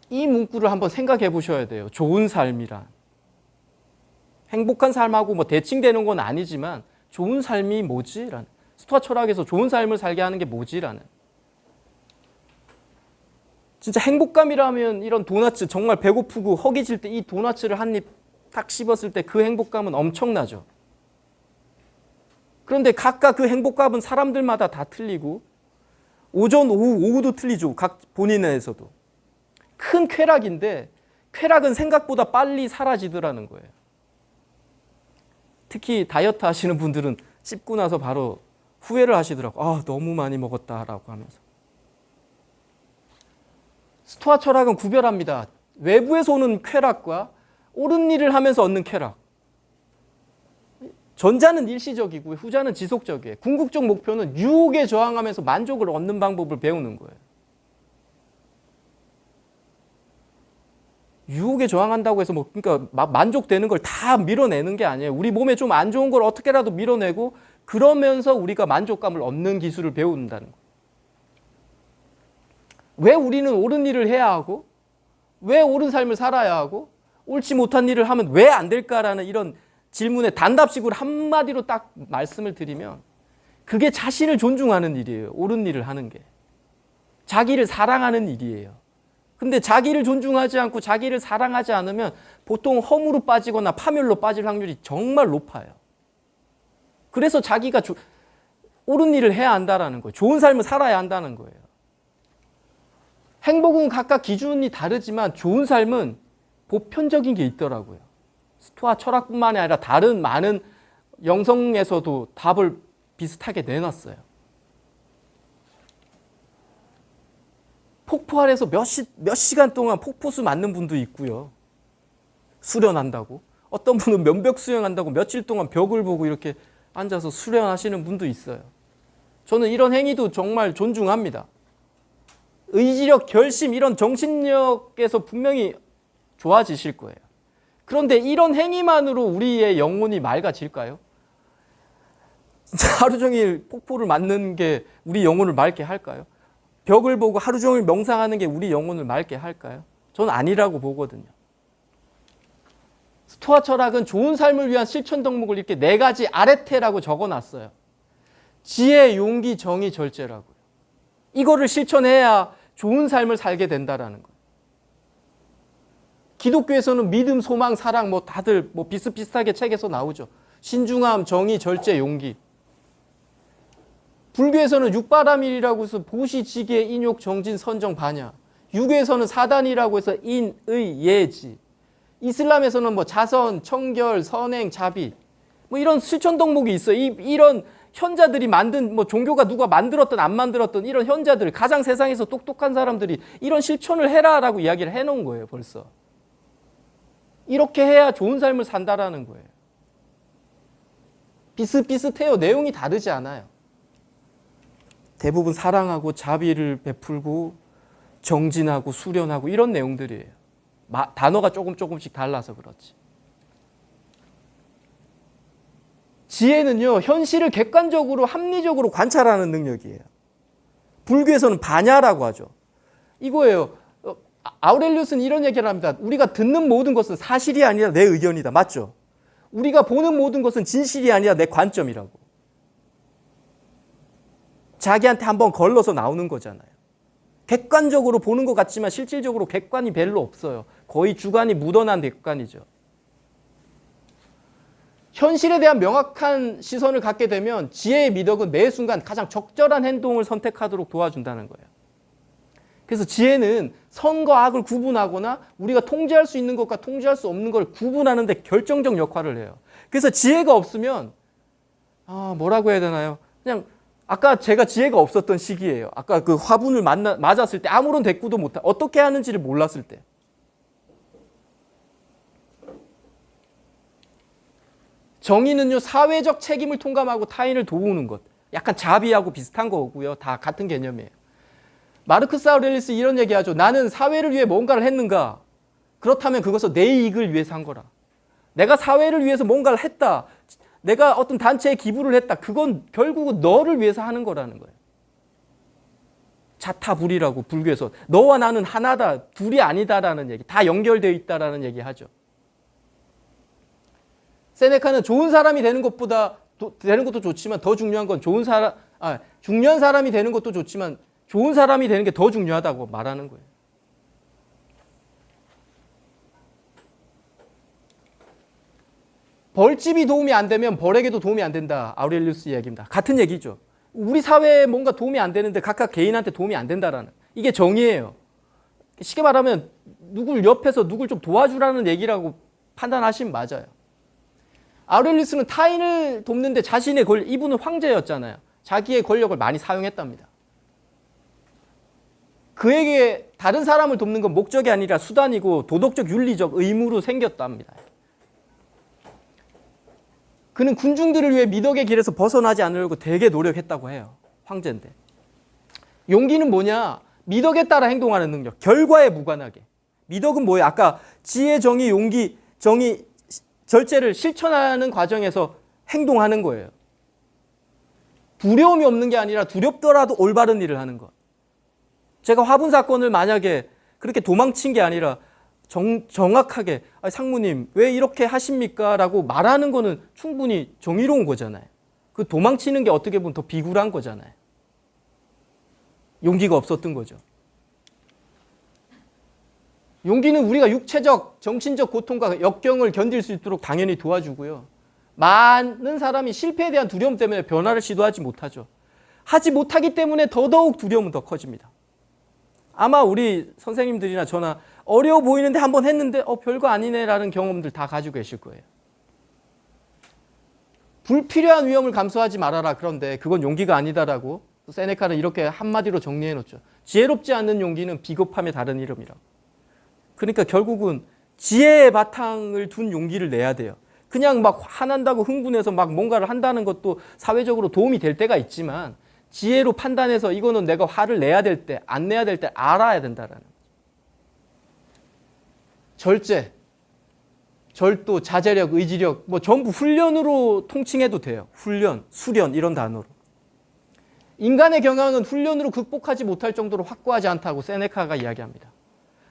이 문구를 한번 생각해 보셔야 돼요. 좋은 삶이란. 행복한 삶하고 뭐 대칭되는 건 아니지만 좋은 삶이 뭐지? 라는. 스토아 철학에서 좋은 삶을 살게 하는 게 뭐지라는. 진짜 행복감이라면 이런 도넛 정말 배고프고 허기질 때 이 도넛을 한 입 딱 씹었을 때 그 행복감은 엄청나죠. 그런데 각각 그 행복감은 사람들마다 다 틀리고 오전, 오후도 틀리죠. 각 본인에서도. 큰 쾌락인데 쾌락은 생각보다 빨리 사라지더라는 거예요. 특히 다이어트 하시는 분들은 씹고 나서 바로 후회를 하시더라고요. 너무 많이 먹었다라고 하면서. 스토아 철학은 구별합니다. 외부에서 오는 쾌락과 옳은 일을 하면서 얻는 쾌락. 전자는 일시적이고 후자는 지속적이에요. 궁극적 목표는 유혹에 저항하면서 만족을 얻는 방법을 배우는 거예요. 유혹에 저항한다고 해서 그러니까 만족되는 걸 다 밀어내는 게 아니에요. 우리 몸에 좀 안 좋은 걸 어떻게라도 밀어내고 그러면서 우리가 만족감을 얻는 기술을 배운다는 거예요. 왜 우리는 옳은 일을 해야 하고 왜 옳은 삶을 살아야 하고 옳지 못한 일을 하면 왜 안 될까라는 이런 질문에 단답식으로 한마디로 딱 말씀을 드리면 그게 자신을 존중하는 일이에요. 옳은 일을 하는 게. 자기를 사랑하는 일이에요. 근데 자기를 존중하지 않고 자기를 사랑하지 않으면 보통 허무로 빠지거나 파멸로 빠질 확률이 정말 높아요. 그래서 자기가 옳은 일을 해야 한다는 거예요. 좋은 삶을 살아야 한다는 거예요. 행복은 각각 기준이 다르지만 좋은 삶은 보편적인 게 있더라고요. 스토아 철학뿐만이 아니라 다른 많은 영성에서도 답을 비슷하게 내놨어요. 폭포 아래서 몇 시간 동안 폭포수 맞는 분도 있고요. 수련한다고. 어떤 분은 면벽 수영한다고 며칠 동안 벽을 보고 이렇게 앉아서 수련하시는 분도 있어요. 저는 이런 행위도 정말 존중합니다. 의지력, 결심, 이런 정신력에서 분명히 좋아지실 거예요. 그런데 이런 행위만으로 우리의 영혼이 맑아질까요? 진짜 하루 종일 폭포를 맞는 게 우리 영혼을 맑게 할까요? 벽을 보고 하루 종일 명상하는 게 우리 영혼을 맑게 할까요? 저는 아니라고 보거든요. 스토아 철학은 좋은 삶을 위한 실천 덕목을 이렇게 4가지 아레테라고 적어놨어요. 지혜, 용기, 정의, 절제라고요. 이거를 실천해야 좋은 삶을 살게 된다라는 거예요. 기독교에서는 믿음, 소망, 사랑 다들 비슷비슷하게 책에서 나오죠. 신중함, 정의, 절제, 용기. 불교에서는 육바라밀이라고 해서 보시, 지계, 인욕, 정진, 선정, 반야. 유교에서는 사단이라고 해서 인, 의, 예지. 이슬람에서는 자선, 청결, 선행, 자비. 이런 실천 덕목이 있어요. 이런 현자들이 만든 뭐 종교가 누가 만들었든 안 만들었든 이런 현자들 가장 세상에서 똑똑한 사람들이 이런 실천을 해라라고 이야기를 해놓은 거예요. 벌써. 이렇게 해야 좋은 삶을 산다라는 거예요. 비슷비슷해요. 내용이 다르지 않아요. 대부분 사랑하고 자비를 베풀고 정진하고 수련하고 이런 내용들이에요. 단어가 조금씩 달라서 그렇지. 지혜는요, 현실을 객관적으로 합리적으로 관찰하는 능력이에요. 불교에서는 반야라고 하죠. 이거예요. 아우렐리우스는 이런 얘기를 합니다. 우리가 듣는 모든 것은 사실이 아니라 내 의견이다. 맞죠? 우리가 보는 모든 것은 진실이 아니라 내 관점이라고. 자기한테 한번 걸러서 나오는 거잖아요. 객관적으로 보는 것 같지만 실질적으로 객관이 별로 없어요. 거의 주관이 묻어난 객관이죠. 현실에 대한 명확한 시선을 갖게 되면 지혜의 미덕은 매 순간 가장 적절한 행동을 선택하도록 도와준다는 거예요. 그래서 지혜는 선과 악을 구분하거나 우리가 통제할 수 있는 것과 통제할 수 없는 걸 구분하는 데 결정적 역할을 해요. 그래서 지혜가 없으면 뭐라고 해야 되나요? 그냥 아까 제가 지혜가 없었던 시기예요. 아까 그 화분을 맞았을 때 아무런 대꾸도 못하고 어떻게 하는지를 몰랐을 때. 정의는요, 사회적 책임을 통감하고 타인을 도우는 것. 약간 자비하고 비슷한 거고요. 다 같은 개념이에요. 마르크스 아우렐리우스 이런 얘기하죠. 나는 사회를 위해 뭔가를 했는가? 그렇다면 그것은 내 이익을 위해서 한 거라. 내가 사회를 위해서 뭔가를 했다. 내가 어떤 단체에 기부를 했다. 그건 결국은 너를 위해서 하는 거라는 거예요. 자타불이라고 불교에서 너와 나는 하나다. 둘이 아니다라는 얘기. 다 연결되어 있다라는 얘기 하죠. 세네카는 좋은 사람이 되는 것도 좋지만 더 중요한 건 중요한 사람이 되는 것도 좋지만 좋은 사람이 되는 게 더 중요하다고 말하는 거예요. 벌집이 도움이 안 되면 벌에게도 도움이 안 된다. 아우렐리우스 이야기입니다. 같은 얘기죠. 우리 사회에 뭔가 도움이 안 되는데 각각 개인한테 도움이 안 된다라는 이게 정의예요. 쉽게 말하면 누굴 옆에서 누굴 좀 도와주라는 얘기라고 판단하시면 맞아요. 아우렐리우스는 타인을 돕는데 이분은 황제였잖아요. 자기의 권력을 많이 사용했답니다. 그에게 다른 사람을 돕는 건 목적이 아니라 수단이고 도덕적 윤리적 의무로 생겼답니다. 그는 군중들을 위해 미덕의 길에서 벗어나지 않으려고 되게 노력했다고 해요. 황제인데. 용기는 뭐냐? 미덕에 따라 행동하는 능력. 결과에 무관하게. 미덕은 뭐예요? 아까 지혜, 정의, 용기, 절제를 실천하는 과정에서 행동하는 거예요. 두려움이 없는 게 아니라 두렵더라도 올바른 일을 하는 것. 제가 화분 사건을 만약에 그렇게 도망친 게 아니라 정확하게 상무님 왜 이렇게 하십니까? 라고 말하는 거는 충분히 정의로운 거잖아요. 그 도망치는 게 어떻게 보면 더 비굴한 거잖아요. 용기가 없었던 거죠. 용기는 우리가 육체적, 정신적 고통과 역경을 견딜 수 있도록 당연히 도와주고요. 많은 사람이 실패에 대한 두려움 때문에 변화를 시도하지 못하죠. 하지 못하기 때문에 더더욱 두려움은 더 커집니다. 아마 우리 선생님들이나 저나 어려워 보이는데 한번 했는데 별거 아니네라는 경험들 다 가지고 계실 거예요. 불필요한 위험을 감수하지 말아라. 그런데 그건 용기가 아니다라고 세네카는 이렇게 한마디로 정리해 놓죠. 지혜롭지 않는 용기는 비겁함의 다른 이름이라고. 그러니까 결국은 지혜의 바탕을 둔 용기를 내야 돼요. 그냥 막 화난다고 흥분해서 막 뭔가를 한다는 것도 사회적으로 도움이 될 때가 있지만 지혜로 판단해서 이거는 내가 화를 내야 될 때, 안 내야 될 때 알아야 된다라는 거죠. 절제, 절도, 자제력, 의지력 뭐 전부 훈련으로 통칭해도 돼요. 훈련, 수련 이런 단어로. 인간의 경향은 훈련으로 극복하지 못할 정도로 확고하지 않다고 세네카가 이야기합니다.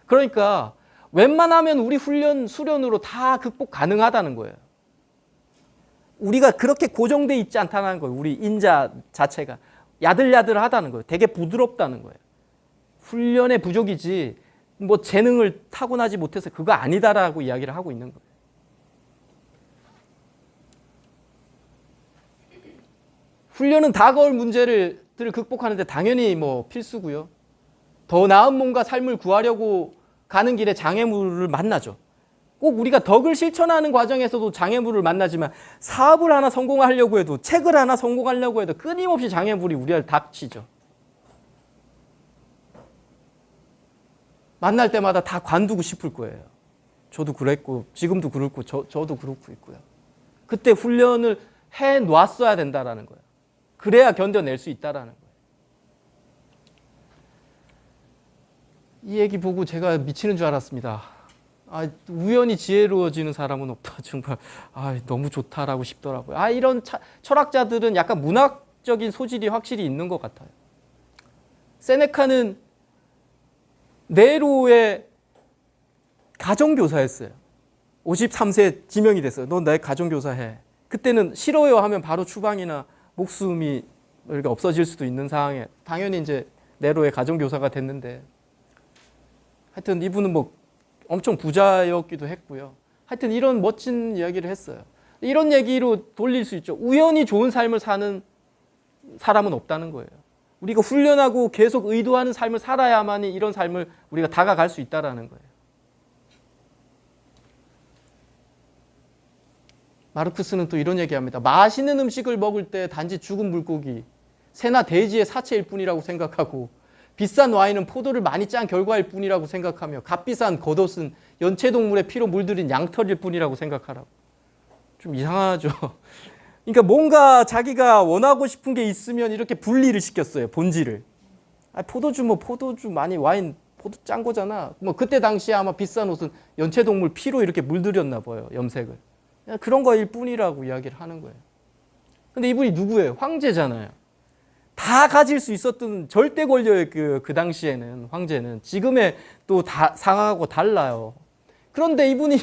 그러니까 웬만하면 우리 훈련, 수련으로 다 극복 가능하다는 거예요. 우리가 그렇게 고정돼 있지 않다는 거예요. 우리 인자 자체가. 야들야들하다는 거예요. 되게 부드럽다는 거예요. 훈련의 부족이지 뭐 재능을 타고나지 못해서 그거 아니다라고 이야기를 하고 있는 거예요. 훈련은 다가올 문제들을 극복하는데 당연히 뭐 필수고요. 더 나은 몸과 삶을 구하려고 가는 길에 장애물을 만나죠. 꼭 우리가 덕을 실천하는 과정에서도 장애물을 만나지만 사업을 하나 성공하려고 해도 책을 하나 성공하려고 해도 끊임없이 장애물이 우리를 닥치죠. 만날 때마다 다 관두고 싶을 거예요. 저도 그랬고 지금도 그렇고 저도 그렇고 있고요. 그때 훈련을 해놨어야 된다라는 거예요. 그래야 견뎌낼 수 있다라는 거예요. 이 얘기 보고 제가 미치는 줄 알았습니다. 우연히 지혜로워지는 사람은 없다. 정말 너무 좋다라고 싶더라고요. 이런 철학자들은 약간 문학적인 소질이 확실히 있는 것 같아요. 세네카는 네로의 가정교사였어요. 53세 지명이 됐어요. 너 내 가정교사해. 그때는 싫어요 하면 바로 추방이나 목숨이 이렇게 없어질 수도 있는 상황에 당연히 이제 네로의 가정교사가 됐는데, 하여튼 이분은 뭐 엄청 부자였기도 했고요. 하여튼 이런 멋진 이야기를 했어요. 이런 얘기로 돌릴 수 있죠. 우연히 좋은 삶을 사는 사람은 없다는 거예요. 우리가 훈련하고 계속 의도하는 삶을 살아야만이 이런 삶을 우리가 다가갈 수 있다는 거예요. 마르크스는 또 이런 얘기합니다. 맛있는 음식을 먹을 때 단지 죽은 물고기, 새나 돼지의 사체일 뿐이라고 생각하고, 비싼 와인은 포도를 많이 짠 결과일 뿐이라고 생각하며, 값비싼 겉옷은 연체동물의 피로 물들인 양털일 뿐이라고 생각하라고. 좀 이상하죠. 그러니까 뭔가 자기가 원하고 싶은 게 있으면 이렇게 분리를 시켰어요. 본질을. 포도주 많이 와인 포도 짠 거잖아. 뭐 그때 당시에 아마 비싼 옷은 연체동물 피로 이렇게 물들였나 봐요. 염색을. 그런 거일 뿐이라고 이야기를 하는 거예요. 근데 이분이 누구예요? 황제잖아요. 다 가질 수 있었던 절대 권력의 그 당시에는 황제는 지금의 또 다 상황하고 달라요. 그런데 이분이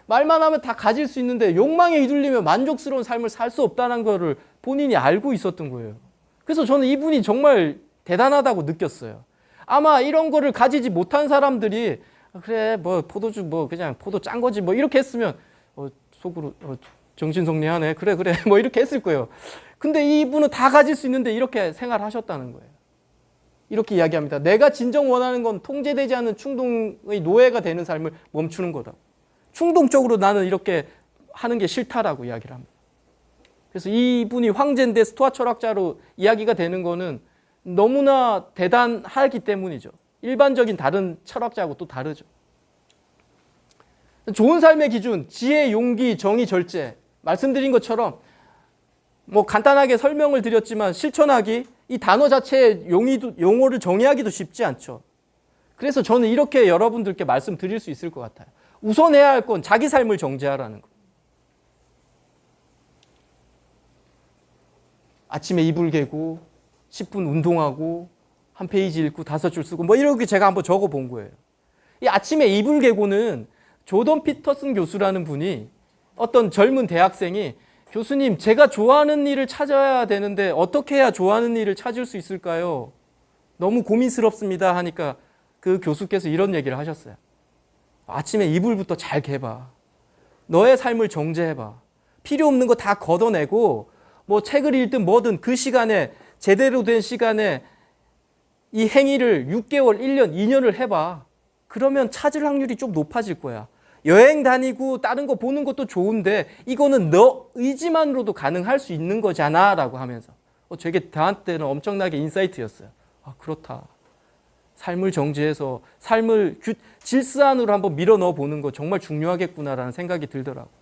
말만 하면 다 가질 수 있는데 욕망에 휘둘리면 만족스러운 삶을 살 수 없다는 거를 본인이 알고 있었던 거예요. 그래서 저는 이분이 정말 대단하다고 느꼈어요. 아마 이런 거를 가지지 못한 사람들이 그래 뭐 포도주 뭐 그냥 포도 짠 거지 뭐 이렇게 했으면 속으로 정신성리하네 그래 뭐 이렇게 했을 거예요. 근데 이분은 다 가질 수 있는데 이렇게 생활하셨다는 거예요. 이렇게 이야기합니다. 내가 진정 원하는 건 통제되지 않는 충동의 노예가 되는 삶을 멈추는 거다. 충동적으로 나는 이렇게 하는 게 싫다라고 이야기를 합니다. 그래서 이분이 황제인데 스토아 철학자로 이야기가 되는 거는 너무나 대단하기 때문이죠. 일반적인 다른 철학자하고 또 다르죠. 좋은 삶의 기준, 지혜, 용기, 정의, 절제. 말씀드린 것처럼 뭐 간단하게 설명을 드렸지만 실천하기, 이 단어 자체의 용어를 정의하기도 쉽지 않죠. 그래서 저는 이렇게 여러분들께 말씀드릴 수 있을 것 같아요. 우선해야 할 건 자기 삶을 정제하라는 거. 아침에 이불 개고 10분 운동하고 한 페이지 읽고 5줄 쓰고 뭐 이렇게 제가 한번 적어 본 거예요. 이 아침에 이불 개고는 조던 피터슨 교수라는 분이 어떤 젊은 대학생이 교수님 제가 좋아하는 일을 찾아야 되는데 어떻게 해야 좋아하는 일을 찾을 수 있을까요? 너무 고민스럽습니다 하니까 그 교수께서 이런 얘기를 하셨어요. 아침에 이불부터 잘 개봐. 너의 삶을 정제해봐. 필요 없는 거 다 걷어내고 뭐 책을 읽든 뭐든 그 시간에 제대로 된 시간에 이 행위를 6개월, 1년, 2년을 해봐. 그러면 찾을 확률이 좀 높아질 거야. 여행 다니고 다른 거 보는 것도 좋은데 이거는 너 의지만으로도 가능할 수 있는 거잖아 라고 하면서 되게 저한테는 엄청나게 인사이트였어요. 그렇다. 삶을 정지해서 삶을 질서 안으로 한번 밀어 넣어 보는 거 정말 중요하겠구나라는 생각이 들더라고요.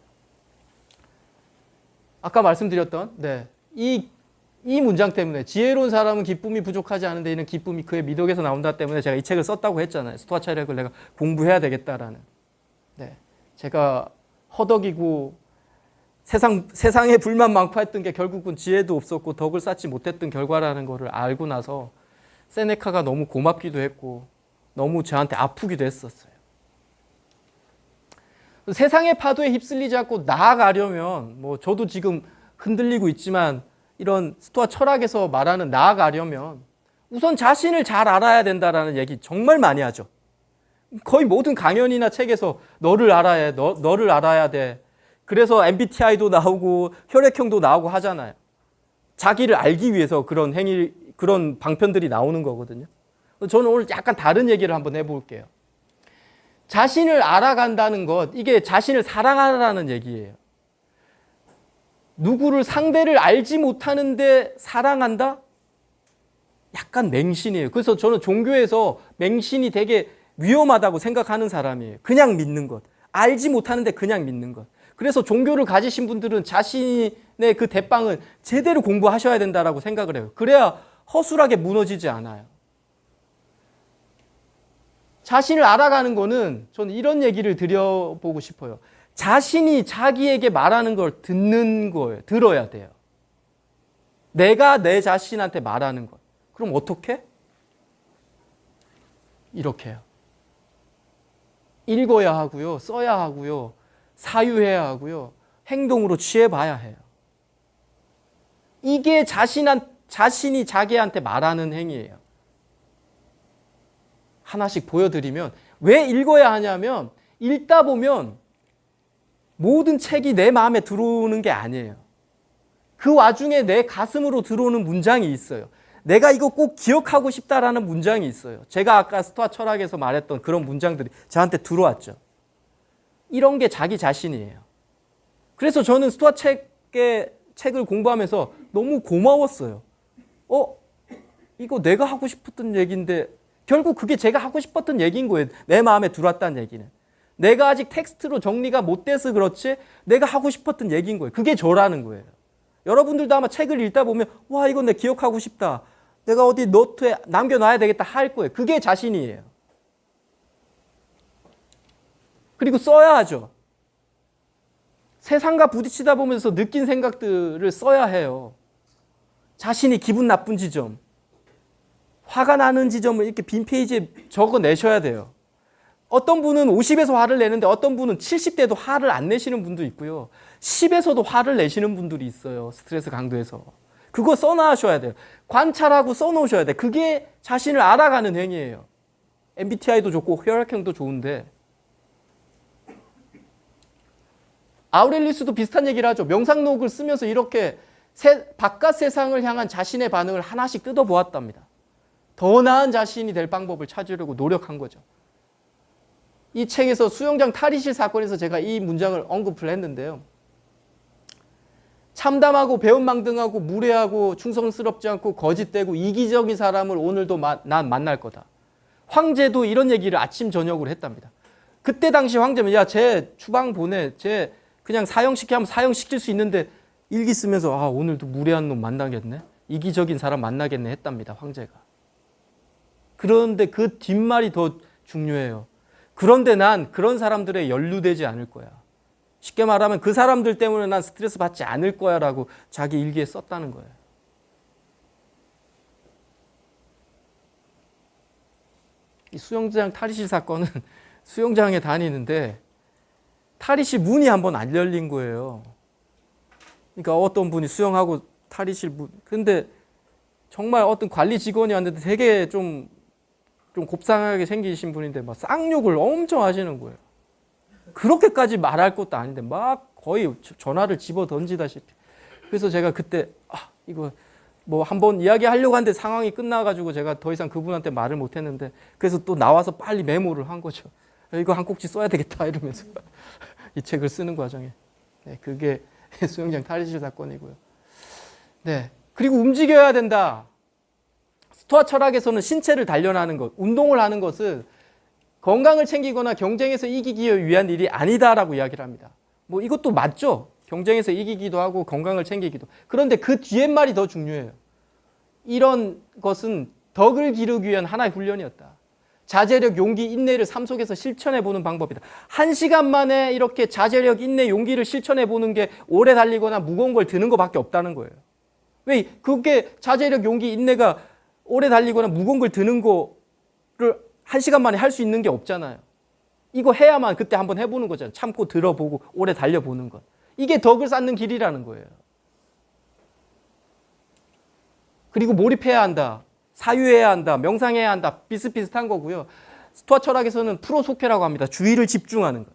아까 말씀드렸던 이 문장 때문에 지혜로운 사람은 기쁨이 부족하지 않은데 이는 기쁨이 그의 미덕에서 나온다 때문에 제가 이 책을 썼다고 했잖아요. 스토아 철학을 내가 공부해야 되겠다라는. 제가 허덕이고 세상에 불만 많고 했던 게 결국은 지혜도 없었고 덕을 쌓지 못했던 결과라는 것을 알고 나서 세네카가 너무 고맙기도 했고 너무 저한테 아프기도 했었어요. 세상의 파도에 휩쓸리지 않고 나아가려면 뭐 저도 지금 흔들리고 있지만 이런 스토아 철학에서 말하는 나아가려면 우선 자신을 잘 알아야 된다라는 얘기 정말 많이 하죠. 거의 모든 강연이나 책에서 너를 알아야 해, 너를 알아야 돼. 그래서 MBTI도 나오고 혈액형도 나오고 하잖아요. 자기를 알기 위해서 그런 방편들이 나오는 거거든요. 저는 오늘 약간 다른 얘기를 한번 해볼게요. 자신을 알아간다는 것, 이게 자신을 사랑하라는 얘기예요. 누구를 상대를 알지 못하는데 사랑한다? 약간 맹신이에요. 그래서 저는 종교에서 맹신이 되게 위험하다고 생각하는 사람이에요. 그냥 믿는 것. 알지 못하는데 그냥 믿는 것. 그래서 종교를 가지신 분들은 자신의 그 대빵은 제대로 공부하셔야 된다라고 생각을 해요. 그래야 허술하게 무너지지 않아요. 자신을 알아가는 거는 저는 이런 얘기를 드려보고 싶어요. 자신이 자기에게 말하는 걸 듣는 거예요. 들어야 돼요. 내가 내 자신한테 말하는 것. 그럼 어떻게? 이렇게요. 읽어야 하고요. 써야 하고요. 사유해야 하고요. 행동으로 취해봐야 해요. 이게 자신이 자기한테 말하는 행위예요. 하나씩 보여드리면 왜 읽어야 하냐면 읽다 보면 모든 책이 내 마음에 들어오는 게 아니에요. 그 와중에 내 가슴으로 들어오는 문장이 있어요. 내가 이거 꼭 기억하고 싶다라는 문장이 있어요. 제가 아까 스토아 철학에서 말했던 그런 문장들이 저한테 들어왔죠. 이런 게 자기 자신이에요. 그래서 저는 스토아 책을 공부하면서 너무 고마웠어요. 이거 내가 하고 싶었던 얘기인데 결국 그게 제가 하고 싶었던 얘기인 거예요. 내 마음에 들어왔다는 얘기는. 내가 아직 텍스트로 정리가 못 돼서 그렇지 내가 하고 싶었던 얘기인 거예요. 그게 저라는 거예요. 여러분들도 아마 책을 읽다 보면 와 이건 내 기억하고 싶다. 내가 어디 노트에 남겨놔야 되겠다 할 거예요. 그게 자신이에요. 그리고 써야 하죠. 세상과 부딪히다 보면서 느낀 생각들을 써야 해요. 자신이 기분 나쁜 지점, 화가 나는 지점을 이렇게 빈 페이지에 적어내셔야 돼요. 어떤 분은 50에서 화를 내는데 어떤 분은 70대도 화를 안 내시는 분도 있고요. 10에서도 화를 내시는 분들이 있어요. 스트레스 강도에서. 그거 써놔셔야 돼요. 관찰하고 써놓으셔야 돼요. 그게 자신을 알아가는 행위예요. MBTI도 좋고 혈액형도 좋은데 아우렐리우스도 비슷한 얘기를 하죠. 명상록을 쓰면서 이렇게 바깥 세상을 향한 자신의 반응을 하나씩 뜯어보았답니다. 더 나은 자신이 될 방법을 찾으려고 노력한 거죠. 이 책에서 수영장 탈의실 사건에서 제가 이 문장을 언급을 했는데요. 참담하고 배은망등하고 무례하고 충성스럽지 않고 거짓되고 이기적인 사람을 오늘도 난 만날 거다. 황제도 이런 얘기를 아침 저녁으로 했답니다. 그때 당시 황제면 야, 쟤 추방 보내. 쟤 그냥 사형시켜 하면 사형시킬 수 있는데 일기 쓰면서 오늘도 무례한 놈 만나겠네. 이기적인 사람 만나겠네 했답니다. 황제가. 그런데 그 뒷말이 더 중요해요. 그런데 난 그런 사람들에 연루되지 않을 거야. 쉽게 말하면 그 사람들 때문에 난 스트레스 받지 않을 거야 라고 자기 일기에 썼다는 거예요. 이 수영장 탈의실 사건은 수영장에 다니는데 탈의실 문이 한번 안 열린 거예요. 그러니까 어떤 분이 수영하고 탈의실 문, 근데 정말 어떤 관리 직원이 왔는데 되게 좀 곱상하게 생기신 분인데 막 쌍욕을 엄청 하시는 거예요. 그렇게까지 말할 것도 아닌데 막 거의 전화를 집어 던지다시피. 그래서 제가 그때 이거 뭐 한번 이야기하려고 하는데 상황이 끝나가지고 제가 더 이상 그분한테 말을 못했는데 그래서 또 나와서 빨리 메모를 한 거죠. 이거 한 꼭지 써야 되겠다 이러면서 이 책을 쓰는 과정에. 네, 그게 수영장 탈의실 사건이고요. 네, 그리고 움직여야 된다. 스토아 철학에서는 신체를 단련하는 것, 운동을 하는 것은 건강을 챙기거나 경쟁에서 이기기 위한 일이 아니다라고 이야기를 합니다. 뭐 이것도 맞죠. 경쟁에서 이기기도 하고 건강을 챙기기도. 그런데 그 뒤에 말이 더 중요해요. 이런 것은 덕을 기르기 위한 하나의 훈련이었다. 자제력, 용기, 인내를 삶 속에서 실천해 보는 방법이다. 1시간 만에 이렇게 자제력, 인내, 용기를 실천해 보는 게 오래 달리거나 무거운 걸 드는 것밖에 없다는 거예요. 왜 그게 자제력, 용기, 인내가 오래 달리거나 무거운 걸 드는 거를 1시간 만에 할 수 있는 게 없잖아요. 이거 해야만 그때 한번 해보는 거잖아요. 참고 들어보고 오래 달려보는 것. 이게 덕을 쌓는 길이라는 거예요. 그리고 몰입해야 한다. 사유해야 한다. 명상해야 한다. 비슷비슷한 거고요. 스토아 철학에서는 프로소케라고 합니다. 주의를 집중하는 것.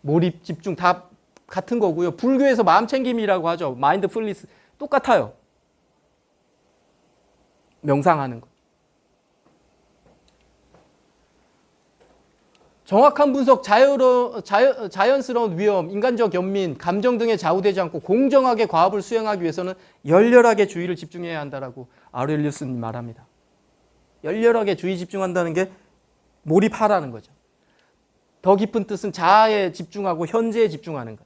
몰입, 집중 다 같은 거고요. 불교에서 마음챙김이라고 하죠. 마인드풀니스 똑같아요. 명상하는 것. 정확한 분석, 자연스러운 위험, 인간적 연민, 감정 등에 좌우되지 않고 공정하게 과업을 수행하기 위해서는 열렬하게 주의를 집중해야 한다라고 아우렐리우스는 말합니다. 열렬하게 주의 집중한다는 게 몰입하라는 거죠. 더 깊은 뜻은 자아에 집중하고 현재에 집중하는 것.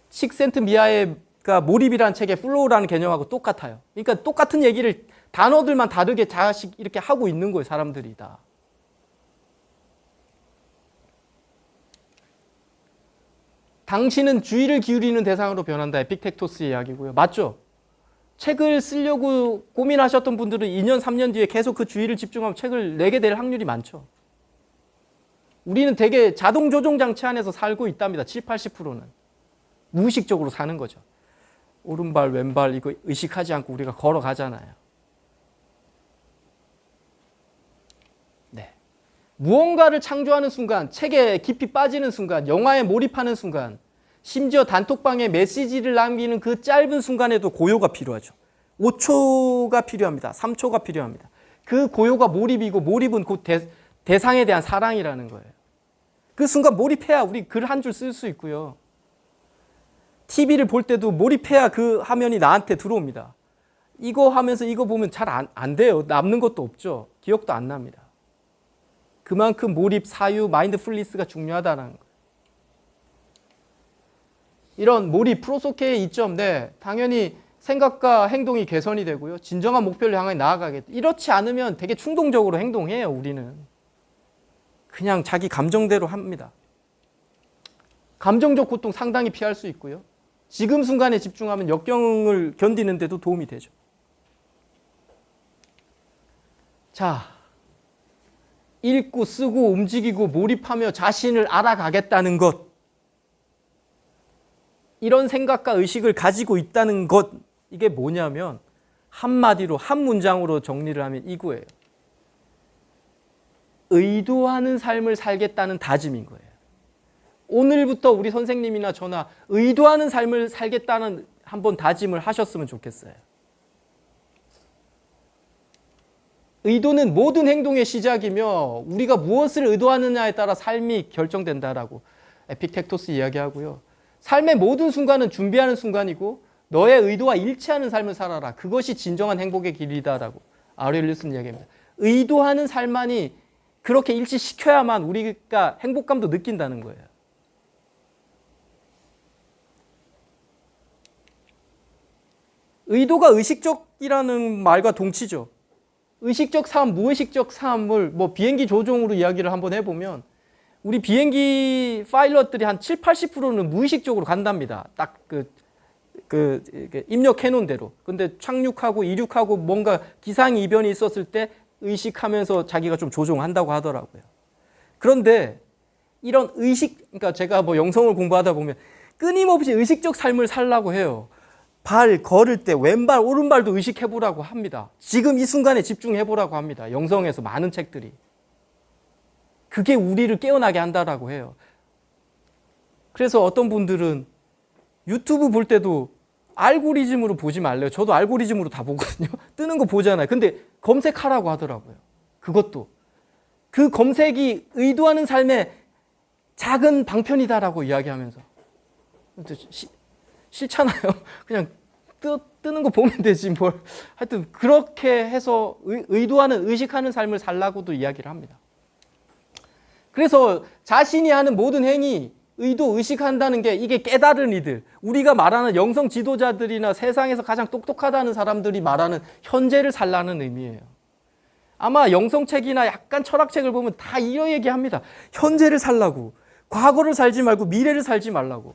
칙센트미아가 몰입이라는 책의 플로우라는 개념하고 똑같아요. 그러니까 똑같은 얘기를 단어들만 다르게 자식 이렇게 하고 있는 거예요, 사람들이 다. 당신은 주의를 기울이는 대상으로 변한다. 에픽텍토스의 이야기고요. 맞죠? 책을 쓰려고 고민하셨던 분들은 2년, 3년 뒤에 계속 그 주의를 집중하면 책을 내게 될 확률이 많죠. 우리는 되게 자동 조종 장치 안에서 살고 있답니다. 7, 80%는. 무의식적으로 사는 거죠. 오른발, 왼발 이거 의식하지 않고 우리가 걸어가잖아요. 네. 무언가를 창조하는 순간, 책에 깊이 빠지는 순간, 영화에 몰입하는 순간, 심지어 단톡방에 메시지를 남기는 그 짧은 순간에도 고요가 필요하죠. 5초가 필요합니다. 3초가 필요합니다. 그 고요가 몰입이고 몰입은 곧 대상에 대한 사랑이라는 거예요. 그 순간 몰입해야 우리 글 한 줄 쓸 수 있고요. TV를 볼 때도 몰입해야 그 화면이 나한테 들어옵니다. 이거 하면서 이거 보면 잘 안 돼요. 남는 것도 없죠. 기억도 안 납니다. 그만큼 몰입, 사유, 마인드풀리스가 중요하다는 거예요. 이런 몰입, 프로소케의 이점, 네, 당연히 생각과 행동이 개선이 되고요. 진정한 목표를 향해 나아가겠다. 이렇지 않으면 되게 충동적으로 행동해요, 우리는. 그냥 자기 감정대로 합니다. 감정적 고통 상당히 피할 수 있고요. 지금 순간에 집중하면 역경을 견디는 데도 도움이 되죠. 자, 읽고 쓰고 움직이고 몰입하며 자신을 알아가겠다는 것. 이런 생각과 의식을 가지고 있다는 것. 이게 뭐냐면 한마디로 한 문장으로 정리를 하면 이거예요. 의도하는 삶을 살겠다는 다짐인 거예요. 오늘부터 우리 선생님이나 저나 의도하는 삶을 살겠다는 한번 다짐을 하셨으면 좋겠어요. 의도는 모든 행동의 시작이며 우리가 무엇을 의도하느냐에 따라 삶이 결정된다라고 에픽텍토스 이야기하고요. 삶의 모든 순간은 준비하는 순간이고 너의 의도와 일치하는 삶을 살아라. 그것이 진정한 행복의 길이다라고 아우렐리우스는 이야기합니다. 의도하는 삶만이 그렇게 일치시켜야만 우리가 행복감도 느낀다는 거예요. 의도가 의식적이라는 말과 동치죠. 의식적 삶, 무의식적 삶을 비행기 조종으로 이야기를 한번 해보면 우리 비행기 파일럿들이 한 7, 80%는 무의식적으로 간답니다. 딱 입력해 놓은 대로. 근데 착륙하고 이륙하고 뭔가 기상이변이 있었을 때 의식하면서 자기가 좀 조종한다고 하더라고요. 그런데 이런 그러니까 제가 영성을 공부하다 보면 끊임없이 의식적 삶을 살라고 해요. 발 걸을 때 왼발 오른발도 의식해보라고 합니다. 지금 이 순간에 집중해보라고 합니다. 영성에서 많은 책들이. 그게 우리를 깨어나게 한다라고 해요. 그래서 어떤 분들은 유튜브 볼 때도 알고리즘으로 보지 말래요. 저도 알고리즘으로 다 보거든요. 뜨는 거 보잖아요. 근데 검색하라고 하더라고요. 그것도. 그 검색이 의도하는 삶의 작은 방편이다라고 이야기하면서. 싫잖아요. 그냥 뜨는 거 보면 되지 뭘. 하여튼 그렇게 해서 의도하는, 의식하는 삶을 살라고도 이야기를 합니다. 그래서 자신이 하는 모든 행위, 의도, 의식한다는 게 이게 깨달은 이들, 우리가 말하는 영성 지도자들이나 세상에서 가장 똑똑하다는 사람들이 말하는 현재를 살라는 의미예요. 아마 영성책이나 약간 철학책을 보면 다 이 얘기합니다. 현재를 살라고. 과거를 살지 말고 미래를 살지 말라고.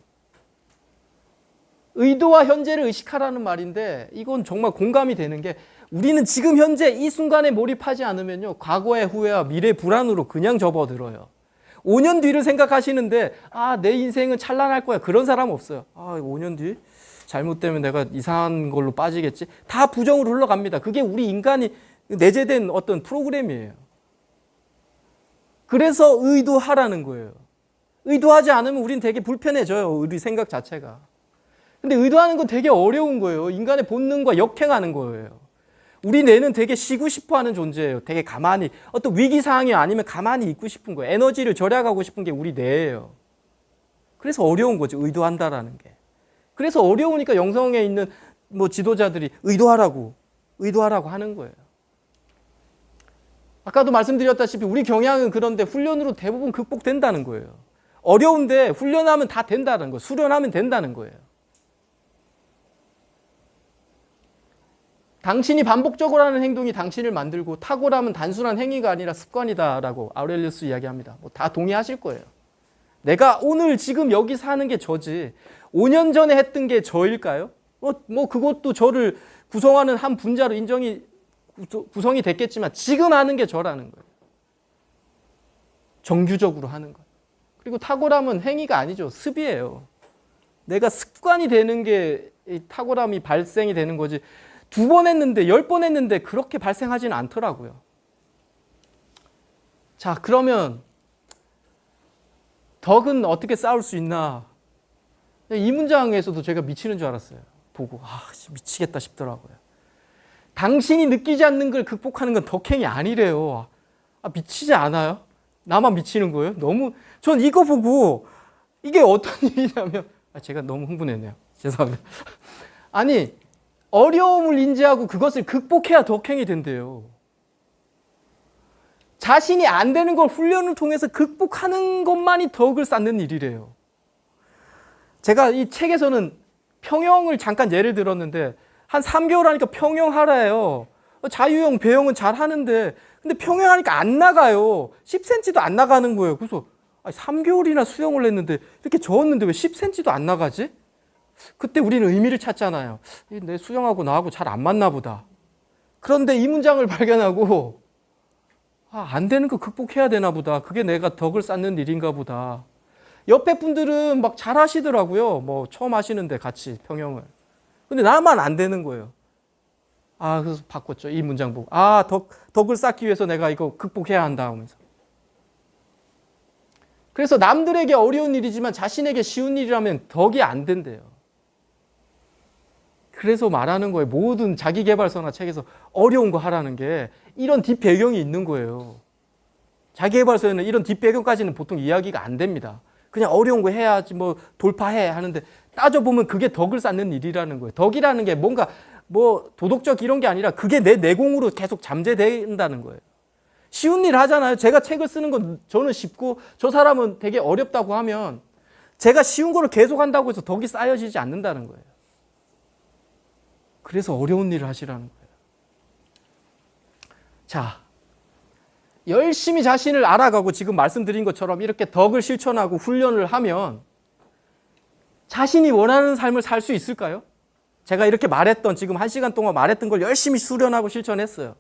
의도와 현재를 의식하라는 말인데 이건 정말 공감이 되는 게 우리는 지금 현재 이 순간에 몰입하지 않으면요. 과거의 후회와 미래의 불안으로 그냥 접어들어요. 5년 뒤를 생각하시는데 내 인생은 찬란할 거야. 그런 사람 없어요. 5년 뒤? 잘못되면 내가 이상한 걸로 빠지겠지. 다 부정으로 흘러갑니다. 그게 우리 인간이 내재된 어떤 프로그램이에요. 그래서 의도하라는 거예요. 의도하지 않으면 우린 되게 불편해져요. 우리 생각 자체가. 근데 의도하는 건 되게 어려운 거예요. 인간의 본능과 역행하는 거예요. 우리 뇌는 되게 쉬고 싶어 하는 존재예요. 되게 가만히, 어떤 위기 상황이 아니면 가만히 있고 싶은 거예요. 에너지를 절약하고 싶은 게 우리 뇌예요. 그래서 어려운 거죠. 의도한다라는 게. 그래서 어려우니까 영성에 있는 뭐 지도자들이 의도하라고 하는 거예요. 아까도 말씀드렸다시피 우리 경향은 그런데 훈련으로 대부분 극복된다는 거예요. 어려운데 훈련하면 다 된다는 거예요. 수련하면 된다는 거예요. 당신이 반복적으로 하는 행동이 당신을 만들고 탁월함은 단순한 행위가 아니라 습관이다라고 아우렐리우스 이야기합니다. 뭐 다 동의하실 거예요. 내가 오늘 지금 여기 사는 게 저지 5년 전에 했던 게 저일까요? 뭐 그것도 저를 구성하는 한 분자로 구성이 됐겠지만 지금 하는 게 저라는 거예요. 정규적으로 하는 거예요. 그리고 탁월함은 행위가 아니죠. 습이에요. 내가 습관이 되는 게 탁월함이 발생이 되는 거지. 2번 했는데 10번 했는데 그렇게 발생하지는 않더라고요. 자, 그러면 덕은 어떻게 쌓을 수 있나? 이 문장에서도 제가 미치는 줄 알았어요. 보고 미치겠다 싶더라고요. 당신이 느끼지 않는 걸 극복하는 건 덕행이 아니래요. 미치지 않아요? 나만 미치는 거예요? 전 이거 보고 이게 어떤 일이냐면 제가 너무 흥분했네요. 죄송합니다. 아니 어려움을 인지하고 그것을 극복해야 덕행이 된대요. 자신이 안 되는 걸 훈련을 통해서 극복하는 것만이 덕을 쌓는 일이래요. 제가 이 책에서는 평형을 잠깐 예를 들었는데 한 3개월 하니까 평형하래요. 자유형, 배형은 잘 하는데 근데 평형하니까 안 나가요. 10cm도 안 나가는 거예요. 그래서 3개월이나 수영을 했는데 이렇게 저었는데 왜 10cm도 안 나가지? 그때 우리는 의미를 찾잖아요. 내 수영하고 나하고 잘 안 맞나 보다. 그런데 이 문장을 발견하고 안 되는 거 극복해야 되나 보다. 그게 내가 덕을 쌓는 일인가 보다. 옆에 분들은 막 잘 하시더라고요. 뭐 처음 하시는데 같이 평형을. 근데 나만 안 되는 거예요. 그래서 바꿨죠. 이 문장 보고. 덕을 쌓기 위해서 내가 이거 극복해야 한다 하면서. 그래서 남들에게 어려운 일이지만 자신에게 쉬운 일이라면 덕이 안 된대요. 그래서 말하는 거예요. 모든 자기계발서나 책에서 어려운 거 하라는 게 이런 뒷배경이 있는 거예요. 자기계발서에는 이런 뒷배경까지는 보통 이야기가 안 됩니다. 그냥 어려운 거 해야지 뭐 돌파해 하는데 따져보면 그게 덕을 쌓는 일이라는 거예요. 덕이라는 게 뭔가 뭐 도덕적 이런 게 아니라 그게 내 내공으로 계속 잠재된다는 거예요. 쉬운 일 하잖아요. 제가 책을 쓰는 건 저는 쉽고 저 사람은 되게 어렵다고 하면 제가 쉬운 거를 계속 한다고 해서 덕이 쌓여지지 않는다는 거예요. 그래서 어려운 일을 하시라는 거예요. 자, 열심히 자신을 알아가고 지금 말씀드린 것처럼 이렇게 덕을 실천하고 훈련을 하면 자신이 원하는 삶을 살 수 있을까요? 제가 이렇게 말했던 지금 1시간 동안 말했던 걸 열심히 수련하고 실천했어요.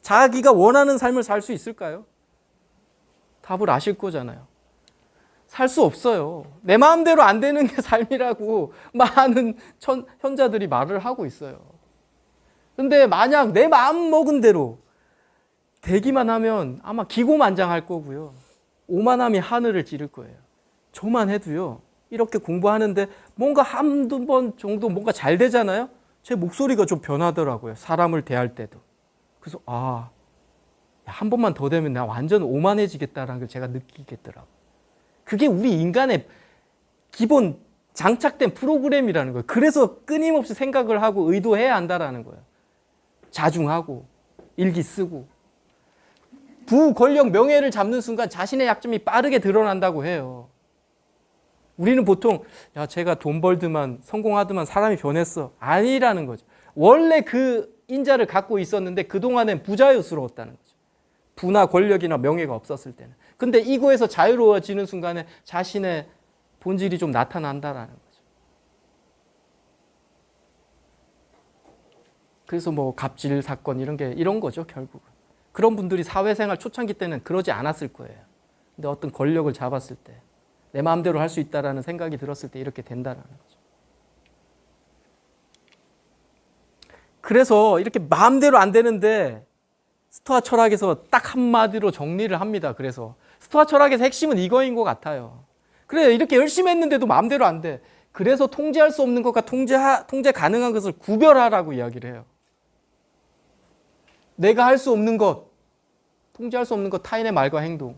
자기가 원하는 삶을 살 수 있을까요? 답을 아실 거잖아요. 살 수 없어요. 내 마음대로 안 되는 게 삶이라고 많은 현자들이 말을 하고 있어요. 근데 만약 내 마음 먹은 대로 되기만 하면 아마 기고만장할 거고요. 오만함이 하늘을 찌를 거예요. 저만 해도요. 이렇게 공부하는데 뭔가 한두 번 정도 뭔가 잘 되잖아요. 제 목소리가 좀 변하더라고요. 사람을 대할 때도. 그래서 한 번만 더 되면 나 완전 오만해지겠다라는 걸 제가 느끼겠더라고요. 그게 우리 인간의 기본 장착된 프로그램이라는 거예요. 그래서 끊임없이 생각을 하고 의도해야 한다라는 거예요. 자중하고 일기 쓰고 부, 권력, 명예를 잡는 순간 자신의 약점이 빠르게 드러난다고 해요. 우리는 보통 제가 돈 벌드만 성공하더만 사람이 변했어. 아니라는 거죠. 원래 그 인자를 갖고 있었는데 그동안엔 부자유스러웠다는 거죠. 부나 권력이나 명예가 없었을 때는. 근데 이거에서 자유로워지는 순간에 자신의 본질이 좀 나타난다라는 거죠. 그래서 뭐 갑질 사건 이런 거죠, 결국은. 그런 분들이 사회생활 초창기 때는 그러지 않았을 거예요. 근데 어떤 권력을 잡았을 때 내 마음대로 할 수 있다라는 생각이 들었을 때 이렇게 된다라는 거죠. 그래서 이렇게 마음대로 안 되는데 스토아 철학에서 딱 한마디로 정리를 합니다. 그래서 스토아 철학에서 핵심은 이거인 것 같아요. 그래, 이렇게 열심히 했는데도 마음대로 안 돼. 그래서 통제할 수 없는 것과 통제 가능한 것을 구별하라고 이야기를 해요. 내가 할 수 없는 것, 통제할 수 없는 것, 타인의 말과 행동.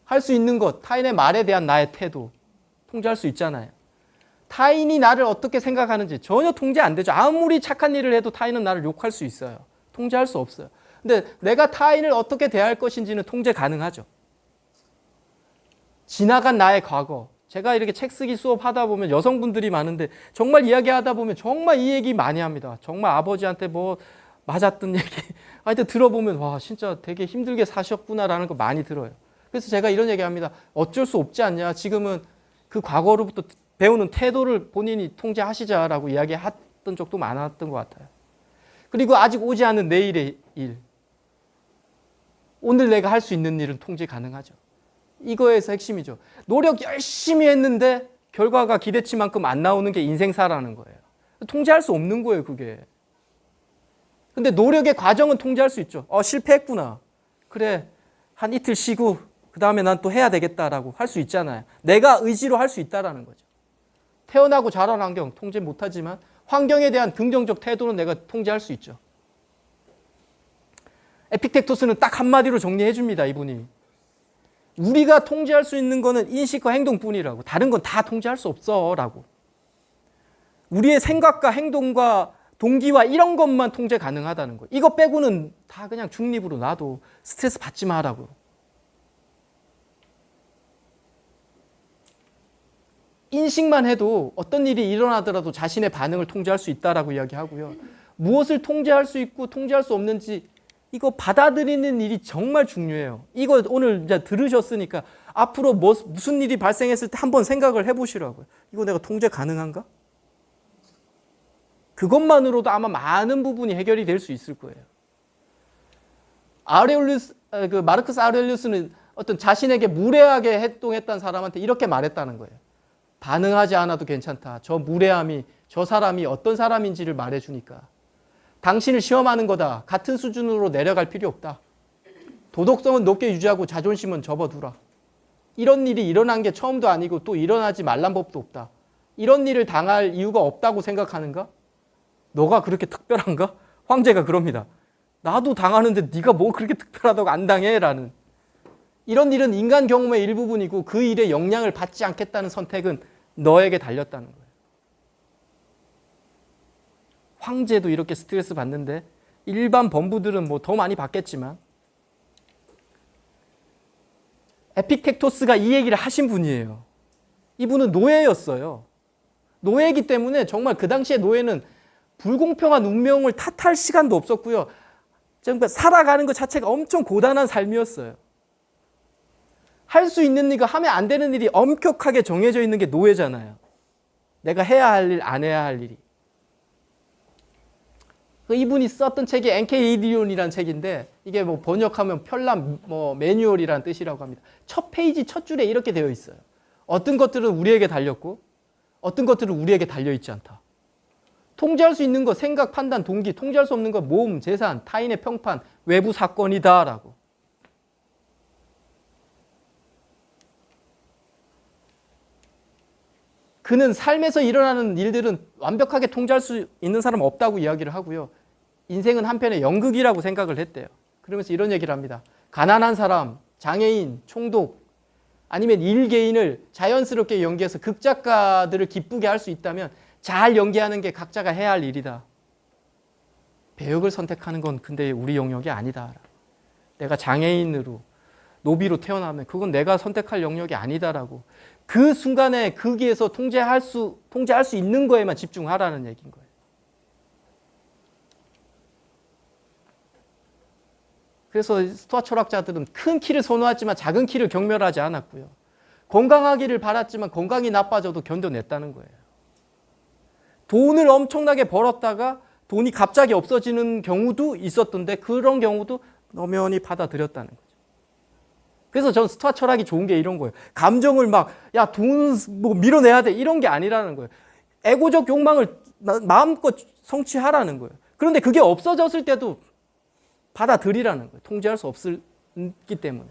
할 수 있는 것, 타인의 말에 대한 나의 태도. 통제할 수 있잖아요. 타인이 나를 어떻게 생각하는지 전혀 통제 안 되죠. 아무리 착한 일을 해도 타인은 나를 욕할 수 있어요. 통제할 수 없어요. 근데 내가 타인을 어떻게 대할 것인지는 통제 가능하죠. 지나간 나의 과거. 제가 이렇게 책 쓰기 수업 하다 보면 여성분들이 많은데 정말 이야기하다 보면 정말 이 얘기 많이 합니다. 정말 아버지한테 뭐 맞았던 얘기. 하여튼 들어보면 와 진짜 되게 힘들게 사셨구나라는 거 많이 들어요. 그래서 제가 이런 얘기합니다. 어쩔 수 없지 않냐. 지금은 그 과거로부터 배우는 태도를 본인이 통제하시자라고 이야기했던 적도 많았던 것 같아요. 그리고 아직 오지 않은 내일의 일. 오늘 내가 할 수 있는 일은 통제 가능하죠. 이거에서 핵심이죠. 노력 열심히 했는데 결과가 기대치만큼 안 나오는 게 인생사라는 거예요. 통제할 수 없는 거예요, 그게. 근데 노력의 과정은 통제할 수 있죠. 실패했구나. 그래, 한 이틀 쉬고 그 다음에 난 또 해야 되겠다라고 할 수 있잖아요. 내가 의지로 할 수 있다라는 거죠. 태어나고 자란 환경 통제 못하지만 환경에 대한 긍정적 태도는 내가 통제할 수 있죠. 에픽텍토스는 딱 한마디로 정리해 줍니다, 이분이. 우리가 통제할 수 있는 거는 인식과 행동뿐이라고. 다른 건 다 통제할 수 없어 라고. 우리의 생각과 행동과 동기와 이런 것만 통제 가능하다는 거예요. 이거 빼고는 다 그냥 중립으로 놔도 스트레스 받지 마라고. 인식만 해도 어떤 일이 일어나더라도 자신의 반응을 통제할 수 있다라고 이야기하고요. 무엇을 통제할 수 있고 통제할 수 없는지 이거 받아들이는 일이 정말 중요해요. 이거 오늘 이제 들으셨으니까 앞으로 무슨 일이 발생했을 때 한번 생각을 해보시라고요. 이거 내가 통제 가능한가? 그것만으로도 아마 많은 부분이 해결이 될 수 있을 거예요. 마르크스 아우렐리우스는 어떤 자신에게 무례하게 행동했던 사람한테 이렇게 말했다는 거예요. 반응하지 않아도 괜찮다. 저 무례함이 저 사람이 어떤 사람인지를 말해주니까. 당신을 시험하는 거다. 같은 수준으로 내려갈 필요 없다. 도덕성은 높게 유지하고 자존심은 접어두라. 이런 일이 일어난 게 처음도 아니고 또 일어나지 말란 법도 없다. 이런 일을 당할 이유가 없다고 생각하는가? 너가 그렇게 특별한가? 황제가 그럽니다. 나도 당하는데 네가 뭐 그렇게 특별하다고 안 당해? 라는. 이런 일은 인간 경험의 일부분이고 그 일에 영향을 받지 않겠다는 선택은 너에게 달렸다는 거예요. 황제도 이렇게 스트레스 받는데 일반 범부들은 뭐 더 많이 받겠지만 에픽텍토스가 이 얘기를 하신 분이에요. 이분은 노예였어요. 노예이기 때문에 정말 그 당시에 노예는 불공평한 운명을 탓할 시간도 없었고요. 정말 살아가는 것 자체가 엄청 고단한 삶이었어요. 할 수 있는 일과 하면 안 되는 일이 엄격하게 정해져 있는 게 노예잖아요. 내가 해야 할 일, 안 해야 할 일이. 이분이 썼던 책이 엔케이디온이라는 책인데 이게 뭐 번역하면 편람 매뉴얼이라는 뜻이라고 합니다. 첫 페이지 첫 줄에 이렇게 되어 있어요. 어떤 것들은 우리에게 달렸고 어떤 것들은 우리에게 달려있지 않다. 통제할 수 있는 것, 생각, 판단, 동기, 통제할 수 없는 것, 모험, 재산, 타인의 평판, 외부 사건이다 라고. 그는 삶에서 일어나는 일들은 완벽하게 통제할 수 있는 사람은 없다고 이야기를 하고요. 인생은 한편의 연극이라고 생각을 했대요. 그러면서 이런 얘기를 합니다. 가난한 사람, 장애인, 총독, 아니면 일개인을 자연스럽게 연기해서 극작가들을 기쁘게 할 수 있다면 잘 연기하는 게 각자가 해야 할 일이다. 배역을 선택하는 건 근데 우리 영역이 아니다. 내가 장애인으로, 노비로 태어나면 그건 내가 선택할 영역이 아니다라고. 그 순간에 거기에서 통제할 수 있는 거에만 집중하라는 얘기인 거예요. 그래서 스토아 철학자들은 큰 키를 선호하지만 작은 키를 경멸하지 않았고요. 건강하기를 바랐지만 건강이 나빠져도 견뎌냈다는 거예요. 돈을 엄청나게 벌었다가 돈이 갑자기 없어지는 경우도 있었던데 그런 경우도 너면히 받아들였다는 거죠. 그래서 전 스토아 철학이 좋은 게 이런 거예요. 감정을 야, 돈 뭐 밀어내야 돼 이런 게 아니라는 거예요. 에고적 욕망을 마음껏 성취하라는 거예요. 그런데 그게 없어졌을 때도 받아들이라는 거예요. 통제할 수 없기 때문에.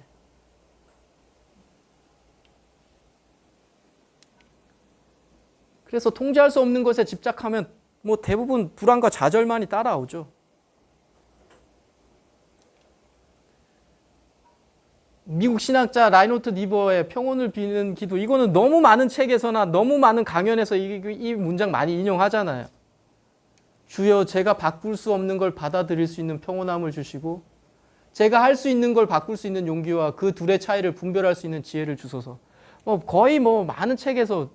그래서 통제할 수 없는 것에 집착하면 뭐 대부분 불안과 좌절만이 따라오죠. 미국 신학자 라이노트 니버의 평온을 비는 기도, 이거는 너무 많은 책에서나 너무 많은 강연에서 이 문장 많이 인용하잖아요. 주여, 제가 바꿀 수 없는 걸 받아들일 수 있는 평온함을 주시고 제가 할 수 있는 걸 바꿀 수 있는 용기와 그 둘의 차이를 분별할 수 있는 지혜를 주소서. 거의 많은 책에서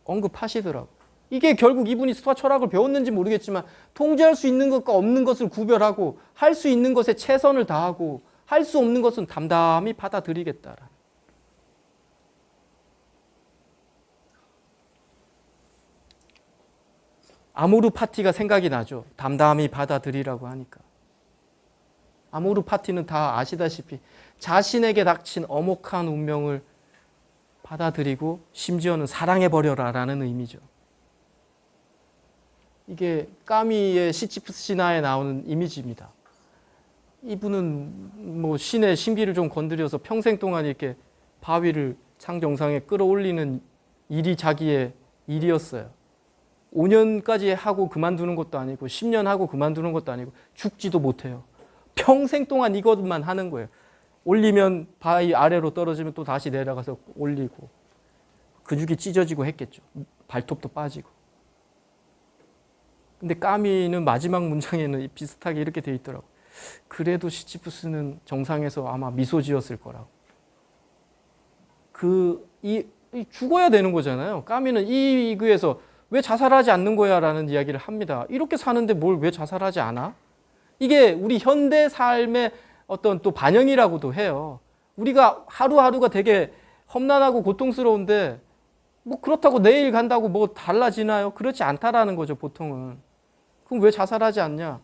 언급하시더라고. 이게 결국 이분이 스토아 철학을 배웠는지 모르겠지만 통제할 수 있는 것과 없는 것을 구별하고 할 수 있는 것에 최선을 다하고 할 수 없는 것은 담담히 받아들이겠다라. 아모르 파티가 생각이 나죠. 담담히 받아들이라고 하니까. 아모르 파티는 다 아시다시피 자신에게 닥친 엄혹한 운명을 받아들이고 심지어는 사랑해버려라라는 의미죠. 이게 까미의 시지프스 신화에 나오는 이미지입니다. 이분은 신의 신비를 좀 건드려서 평생 동안 이렇게 바위를 상 정상에 끌어올리는 일이 자기의 일이었어요. 5년까지 하고 그만두는 것도 아니고 10년 하고 그만두는 것도 아니고 죽지도 못해요. 평생 동안 이것만 하는 거예요. 올리면 바위 아래로 떨어지면 또 다시 내려가서 올리고 근육이 찢어지고 했겠죠. 발톱도 빠지고. 근데 까미는 마지막 문장에는 비슷하게 이렇게 돼 있더라고. 그래도 시지프스는 정상에서 아마 미소 지었을 거라고. 죽어야 되는 거잖아요. 까미는 이 위기에서 왜 자살하지 않는 거야? 라는 이야기를 합니다. 이렇게 사는데 뭘 왜 자살하지 않아? 이게 우리 현대 삶의 어떤 또 반영이라고도 해요. 우리가 하루하루가 되게 험난하고 고통스러운데 그렇다고 내일 간다고 달라지나요? 그렇지 않다라는 거죠, 보통은. 그럼 왜 자살하지 않냐?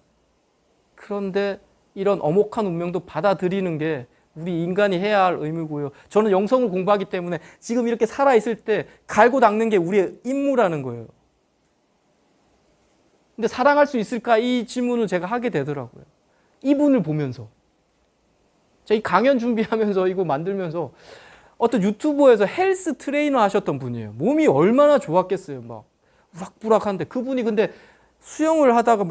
그런데 이런 엄혹한 운명도 받아들이는 게 우리 인간이 해야 할 의무고요. 저는 영성을 공부하기 때문에 지금 이렇게 살아있을 때 갈고 닦는 게 우리의 임무라는 거예요. 근데 사랑할 수 있을까? 이 질문을 제가 하게 되더라고요. 이분을 보면서. 제가 이 강연 준비하면서 이거 만들면서 어떤 유튜버에서 헬스 트레이너 하셨던 분이에요. 몸이 얼마나 좋았겠어요. 막 우락부락한데 그분이 근데 수영을 하다가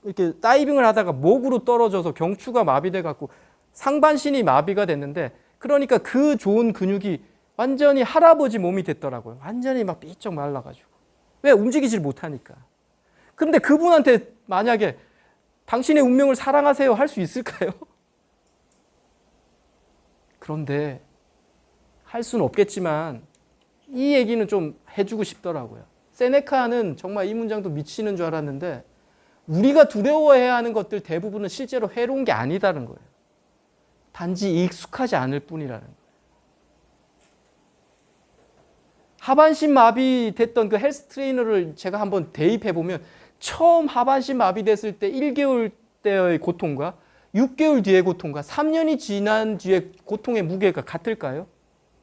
이렇게 다이빙을 하다가 목으로 떨어져서 경추가 마비돼 갖고 상반신이 마비가 됐는데 그러니까 그 좋은 근육이 완전히 할아버지 몸이 됐더라고요. 완전히 막 삐쩍 말라가지고. 왜? 움직이질 못하니까. 그런데 그분한테 만약에 당신의 운명을 사랑하세요 할 수 있을까요? 그런데 할 수는 없겠지만 이 얘기는 좀 해주고 싶더라고요. 세네카는 정말 이 문장도 미치는 줄 알았는데 우리가 두려워해야 하는 것들 대부분은 실제로 해로운 게 아니다는 거예요. 단지 익숙하지 않을 뿐이라는 거예요. 하반신 마비됐던 그 헬스 트레이너를 제가 한번 대입해 보면 처음 하반신 마비됐을 때 1개월 때의 고통과 6개월 뒤의 고통과 3년이 지난 뒤의 고통의 무게가 같을까요?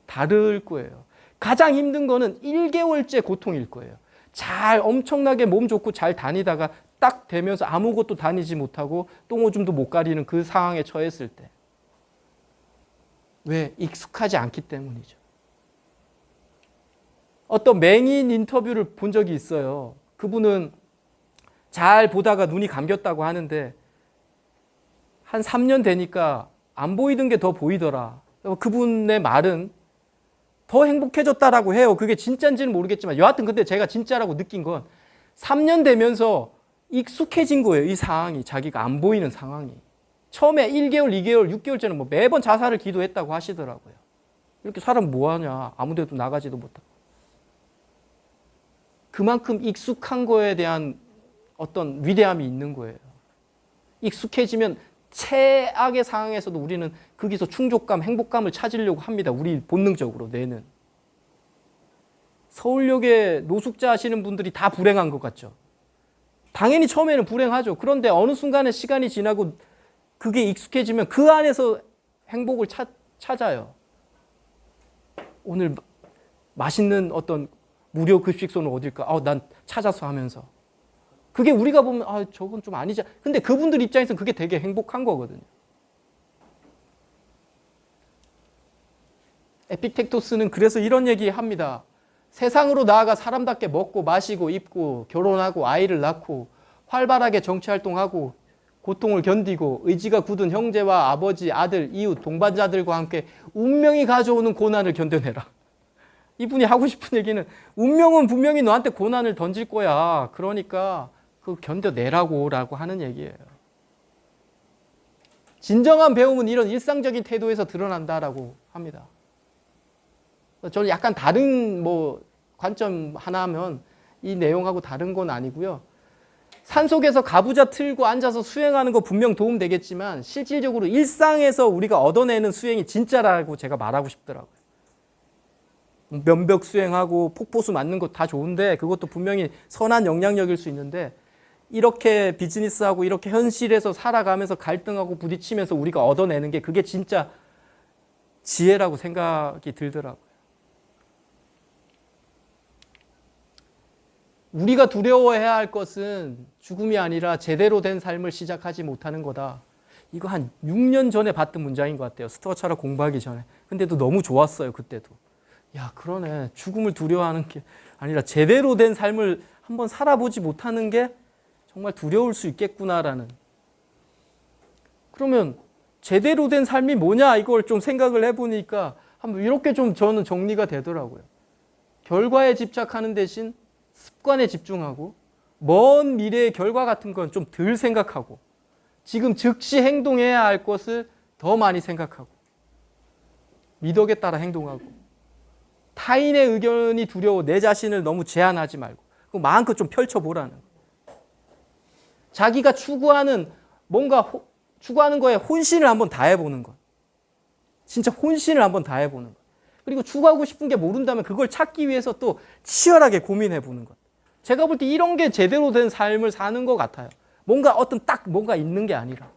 다를 거예요. 가장 힘든 거는 1개월째 고통일 거예요. 잘 엄청나게 몸 좋고 잘 다니다가 딱 되면서 아무것도 다니지 못하고 똥오줌도 못 가리는 그 상황에 처했을 때. 왜? 익숙하지 않기 때문이죠. 어떤 맹인 인터뷰를 본 적이 있어요. 그분은 잘 보다가 눈이 감겼다고 하는데 한 3년 되니까 안 보이던 게 더 보이더라. 그분의 말은 더 행복해졌다라고 해요. 그게 진짜인지는 모르겠지만 여하튼 근데 제가 진짜라고 느낀 건 3년 되면서 익숙해진 거예요. 이 상황이. 자기가 안 보이는 상황이. 처음에 1개월, 2개월, 6개월째는 매번 자살을 기도했다고 하시더라고요. 이렇게 사람 뭐하냐. 아무데도 나가지도 못하고. 그만큼 익숙한 거에 대한 어떤 위대함이 있는 거예요. 익숙해지면 최악의 상황에서도 우리는 거기서 충족감, 행복감을 찾으려고 합니다. 우리 본능적으로 뇌는. 서울역에 노숙자 하시는 분들이 다 불행한 것 같죠. 당연히 처음에는 불행하죠. 그런데 어느 순간에 시간이 지나고 그게 익숙해지면 그 안에서 행복을 찾아요. 오늘 맛있는 어떤 무료 급식소는 어딜까? 난 찾아서 하면서. 그게 우리가 보면 저건 좀 아니지. 근데 그분들 입장에서는 그게 되게 행복한 거거든요. 에픽텍토스는 그래서 이런 얘기 합니다. 세상으로 나아가 사람답게 먹고 마시고 입고 결혼하고 아이를 낳고 활발하게 정치활동하고 고통을 견디고 의지가 굳은 형제와 아버지, 아들, 이웃, 동반자들과 함께 운명이 가져오는 고난을 견뎌내라. 이분이 하고 싶은 얘기는 운명은 분명히 너한테 고난을 던질 거야. 그러니까 그거 견뎌내라고 라고 하는 얘기예요. 진정한 배움은 이런 일상적인 태도에서 드러난다라고 합니다. 저는 약간 다른 관점 하나 하면 이 내용하고 다른 건 아니고요. 산속에서 가부좌 틀고 앉아서 수행하는 거 분명 도움 되겠지만 실질적으로 일상에서 우리가 얻어내는 수행이 진짜라고 제가 말하고 싶더라고요. 면벽 수행하고 폭포수 맞는 거 다 좋은데 그것도 분명히 선한 영향력일 수 있는데 이렇게 비즈니스하고 이렇게 현실에서 살아가면서 갈등하고 부딪히면서 우리가 얻어내는 게 그게 진짜 지혜라고 생각이 들더라고요. 우리가 두려워해야 할 것은 죽음이 아니라 제대로 된 삶을 시작하지 못하는 거다. 이거 한 6년 전에 봤던 문장인 것 같아요. 스토아 철학 공부하기 전에. 근데도 너무 좋았어요. 그때도. 야, 그러네. 죽음을 두려워하는 게 아니라 제대로 된 삶을 한번 살아보지 못하는 게 정말 두려울 수 있겠구나라는. 그러면 제대로 된 삶이 뭐냐 이걸 좀 생각을 해보니까 한번 이렇게 좀 저는 정리가 되더라고요. 결과에 집착하는 대신 습관에 집중하고 먼 미래의 결과 같은 건 좀 덜 생각하고 지금 즉시 행동해야 할 것을 더 많이 생각하고 미덕에 따라 행동하고 타인의 의견이 두려워 내 자신을 너무 제한하지 말고 마음껏 좀 펼쳐보라는 거예요. 자기가 추구하는 추구하는 거에 혼신을 한번 다해보는 것. 진짜 혼신을 한번 다해보는 것. 그리고 추구하고 싶은 게 모른다면 그걸 찾기 위해서 또 치열하게 고민해보는 것. 제가 볼 때 이런 게 제대로 된 삶을 사는 것 같아요. 뭔가 있는 게 아니라.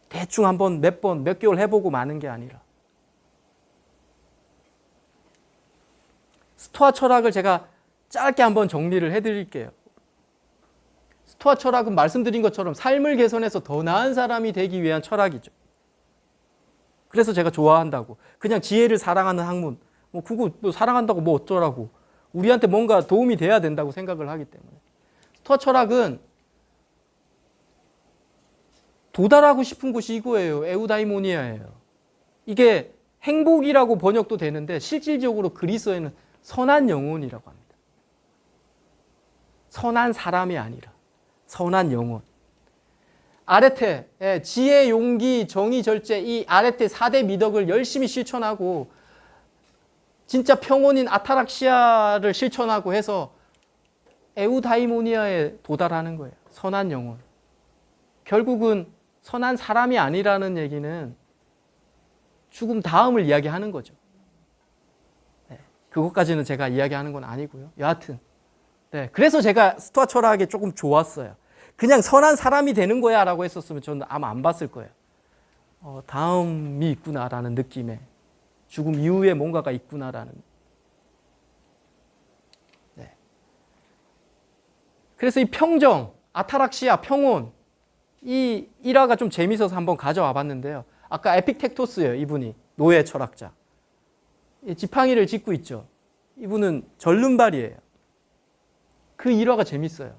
대충 한번 몇 개월 해보고 마는 게 아니라. 스토아 철학을 제가 짧게 한번 정리를 해드릴게요. 스토아 철학은 말씀드린 것처럼 삶을 개선해서 더 나은 사람이 되기 위한 철학이죠. 그래서 제가 좋아한다고. 그냥 지혜를 사랑하는 학문. 그거 사랑한다고 어쩌라고. 우리한테 뭔가 도움이 돼야 된다고 생각을 하기 때문에. 스토아 철학은 도달하고 싶은 곳이 이거예요. 에우다이모니아예요. 이게 행복이라고 번역도 되는데 실질적으로 그리스어에는 선한 영혼이라고 합니다. 선한 사람이 아니라 선한 영혼. 아레테, 지혜, 용기, 정의, 절제, 이 아레테 4대 미덕을 열심히 실천하고 진짜 평온인 아타락시아를 실천하고 해서 에우다이모니아에 도달하는 거예요. 선한 영혼. 결국은 선한 사람이 아니라는 얘기는 죽음 다음을 이야기하는 거죠. 그것까지는 제가 이야기하는 건 아니고요. 여하튼 그래서 제가 스토아 철학이 조금 좋았어요. 그냥 선한 사람이 되는 거야 라고 했었으면 저는 아마 안 봤을 거예요. 다음이 있구나라는 느낌에 죽음 이후에 뭔가가 있구나라는. 그래서 이 평정, 아타락시아, 평온 이 일화가 좀 재밌어서 한번 가져와 봤는데요. 아까 에픽텍토스예요. 이분이 노예 철학자. 지팡이를 짚고 있죠. 이분은 절름발이에요. 그 일화가 재밌어요.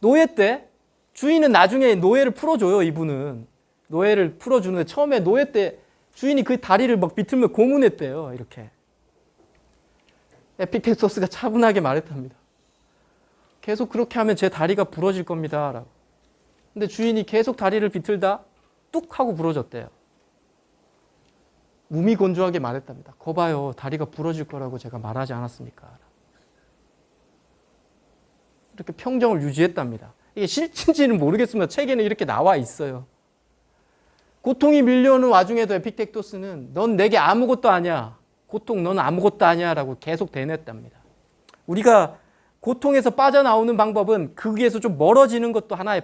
노예 때 주인은 나중에 노예를 풀어줘요. 이분은 노예를 풀어주는데 처음에 노예 때 주인이 그 다리를 막 비틀며 고문했대요. 이렇게. 에픽텍토스가 차분하게 말했답니다. 계속 그렇게 하면 제 다리가 부러질 겁니다. 라고. 근데 주인이 계속 다리를 비틀다 뚝 하고 부러졌대요. 무미건조하게 말했답니다. 거봐요. 다리가 부러질 거라고 제가 말하지 않았습니까? 이렇게 평정을 유지했답니다. 이게 실진지는 모르겠습니다. 책에는 이렇게 나와 있어요. 고통이 밀려오는 와중에도 에픽텍토스는 넌 내게 아무것도 아니야. 고통 넌 아무것도 아니야 라고 계속 대냈답니다. 우리가 고통에서 빠져나오는 방법은 거기에서 좀 멀어지는 것도 하나의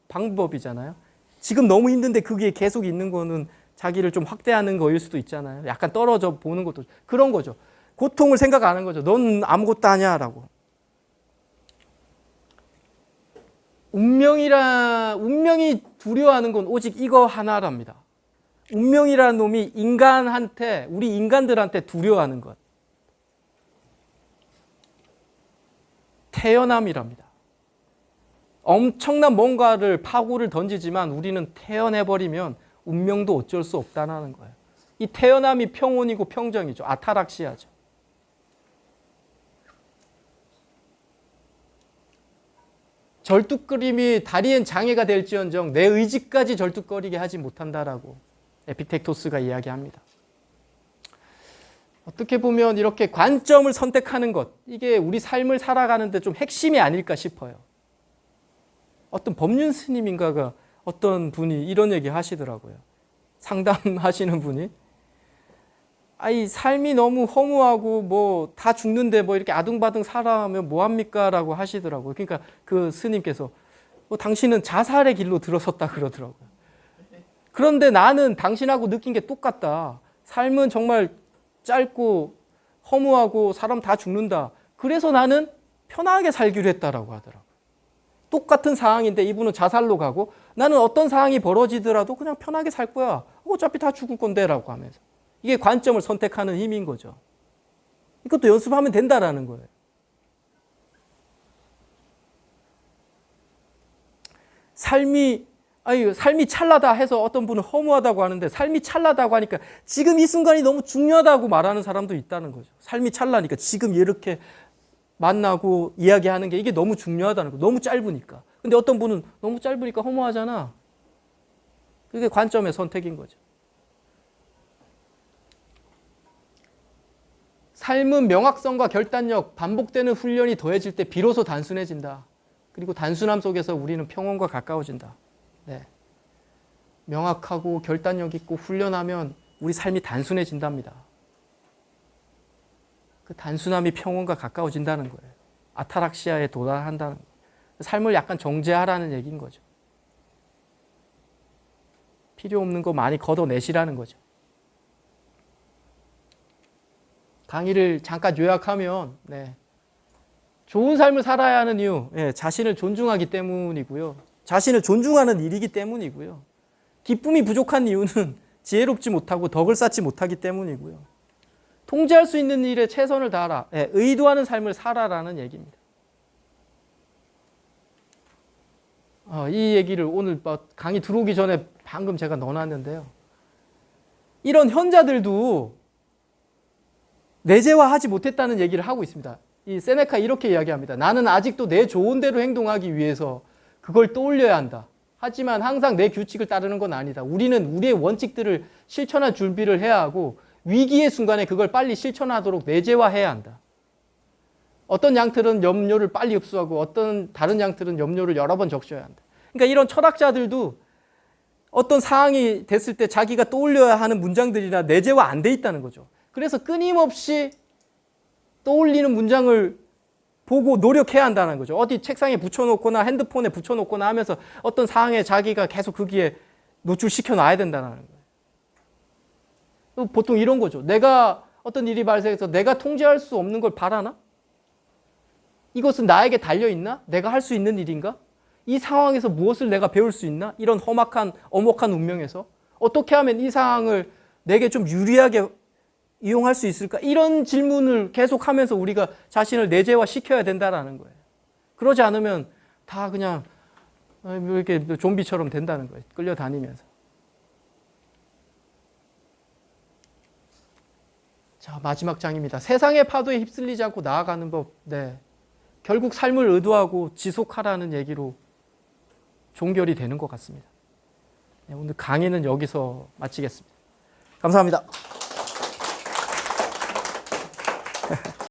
방법이잖아요. 지금 너무 힘든데 그게 계속 있는 거는 자기를 좀 확대하는 거일 수도 있잖아요. 약간 떨어져 보는 것도 그런 거죠. 고통을 생각 안 하는 거죠. 넌 아무것도 아니야 라고. 운명이 두려워하는 건 오직 이거 하나랍니다. 운명이라는 놈이 우리 인간들한테 두려워하는 것. 태어남이랍니다. 엄청난 뭔가를 파고를 던지지만 우리는 태어내버리면 운명도 어쩔 수 없다는 거예요. 이 태어남이 평온이고 평정이죠. 아타락시아죠. 절뚝거림이 다리엔 장애가 될지언정 내 의지까지 절뚝거리게 하지 못한다라고 에픽텍토스가 이야기합니다. 어떻게 보면 이렇게 관점을 선택하는 것, 이게 우리 삶을 살아가는데 좀 핵심이 아닐까 싶어요. 어떤 법륜 스님인가가 어떤 분이 이런 얘기 하시더라고요. 상담하시는 분이. 이 삶이 너무 허무하고 뭐 다 죽는데 뭐 이렇게 아둥바둥 살아가면 뭐합니까? 라고 하시더라고요. 그러니까 그 스님께서 당신은 자살의 길로 들어섰다 그러더라고요. 그런데 나는 당신하고 느낀 게 똑같다. 삶은 정말 짧고 허무하고 사람 다 죽는다. 그래서 나는 편하게 살기로 했다라고 하더라고요. 똑같은 상황인데 이분은 자살로 가고 나는 어떤 상황이 벌어지더라도 그냥 편하게 살 거야. 어차피 다 죽을 건데 라고 하면서. 이게 관점을 선택하는 힘인 거죠. 이것도 연습하면 된다라는 거예요. 삶이 찰나다 해서 어떤 분은 허무하다고 하는데 삶이 찰나다고 하니까 지금 이 순간이 너무 중요하다고 말하는 사람도 있다는 거죠. 삶이 찰나니까 지금 이렇게 만나고 이야기하는 게 이게 너무 중요하다는 거. 너무 짧으니까. 근데 어떤 분은 너무 짧으니까 허무하잖아. 그게 관점의 선택인 거죠. 삶은 명확성과 결단력, 반복되는 훈련이 더해질 때 비로소 단순해진다. 그리고 단순함 속에서 우리는 평온과 가까워진다. 네. 명확하고 결단력 있고 훈련하면 우리 삶이 단순해진답니다. 그 단순함이 평온과 가까워진다는 거예요. 아타락시아에 도달한다는 거예요. 삶을 약간 정제하라는 얘기인 거죠. 필요 없는 거 많이 걷어내시라는 거죠. 강의를 잠깐 요약하면 좋은 삶을 살아야 하는 이유, 자신을 존중하기 때문이고요. 자신을 존중하는 일이기 때문이고요. 기쁨이 부족한 이유는 지혜롭지 못하고 덕을 쌓지 못하기 때문이고요. 통제할 수 있는 일에 최선을 다하라. 의도하는 삶을 살아라는 얘기입니다. 이 얘기를 오늘 강의 들어오기 전에 방금 제가 넣어놨는데요. 이런 현자들도 내재화하지 못했다는 얘기를 하고 있습니다. 이 세네카 이렇게 이야기합니다. 나는 아직도 내 좋은 대로 행동하기 위해서 그걸 떠올려야 한다. 하지만 항상 내 규칙을 따르는 건 아니다. 우리는 우리의 원칙들을 실천할 준비를 해야 하고 위기의 순간에 그걸 빨리 실천하도록 내재화해야 한다. 어떤 양들은 염료를 빨리 흡수하고 어떤 다른 양들은 염료를 여러 번 적셔야 한다. 그러니까 이런 철학자들도 어떤 상황이 됐을 때 자기가 떠올려야 하는 문장들이나 내재화 안 돼 있다는 거죠. 그래서 끊임없이 떠올리는 문장을 보고 노력해야 한다는 거죠. 어디 책상에 붙여놓거나 핸드폰에 붙여놓거나 하면서 어떤 상황에 자기가 계속 거기에 노출시켜 놔야 된다는 거예요. 보통 이런 거죠. 내가 어떤 일이 발생해서 내가 통제할 수 없는 걸 바라나? 이것은 나에게 달려있나? 내가 할 수 있는 일인가? 이 상황에서 무엇을 내가 배울 수 있나? 이런 험악한, 엄혹한 운명에서 어떻게 하면 이 상황을 내게 좀 유리하게 이용할 수 있을까? 이런 질문을 계속하면서 우리가 자신을 내재화시켜야 된다는 거예요. 그러지 않으면 다 그냥 이렇게 좀비처럼 된다는 거예요. 끌려다니면서. 자, 마지막 장입니다. 세상의 파도에 휩쓸리지 않고 나아가는 법. 결국 삶을 의도하고 지속하라는 얘기로 종결이 되는 것 같습니다. 오늘 강의는 여기서 마치겠습니다. 감사합니다.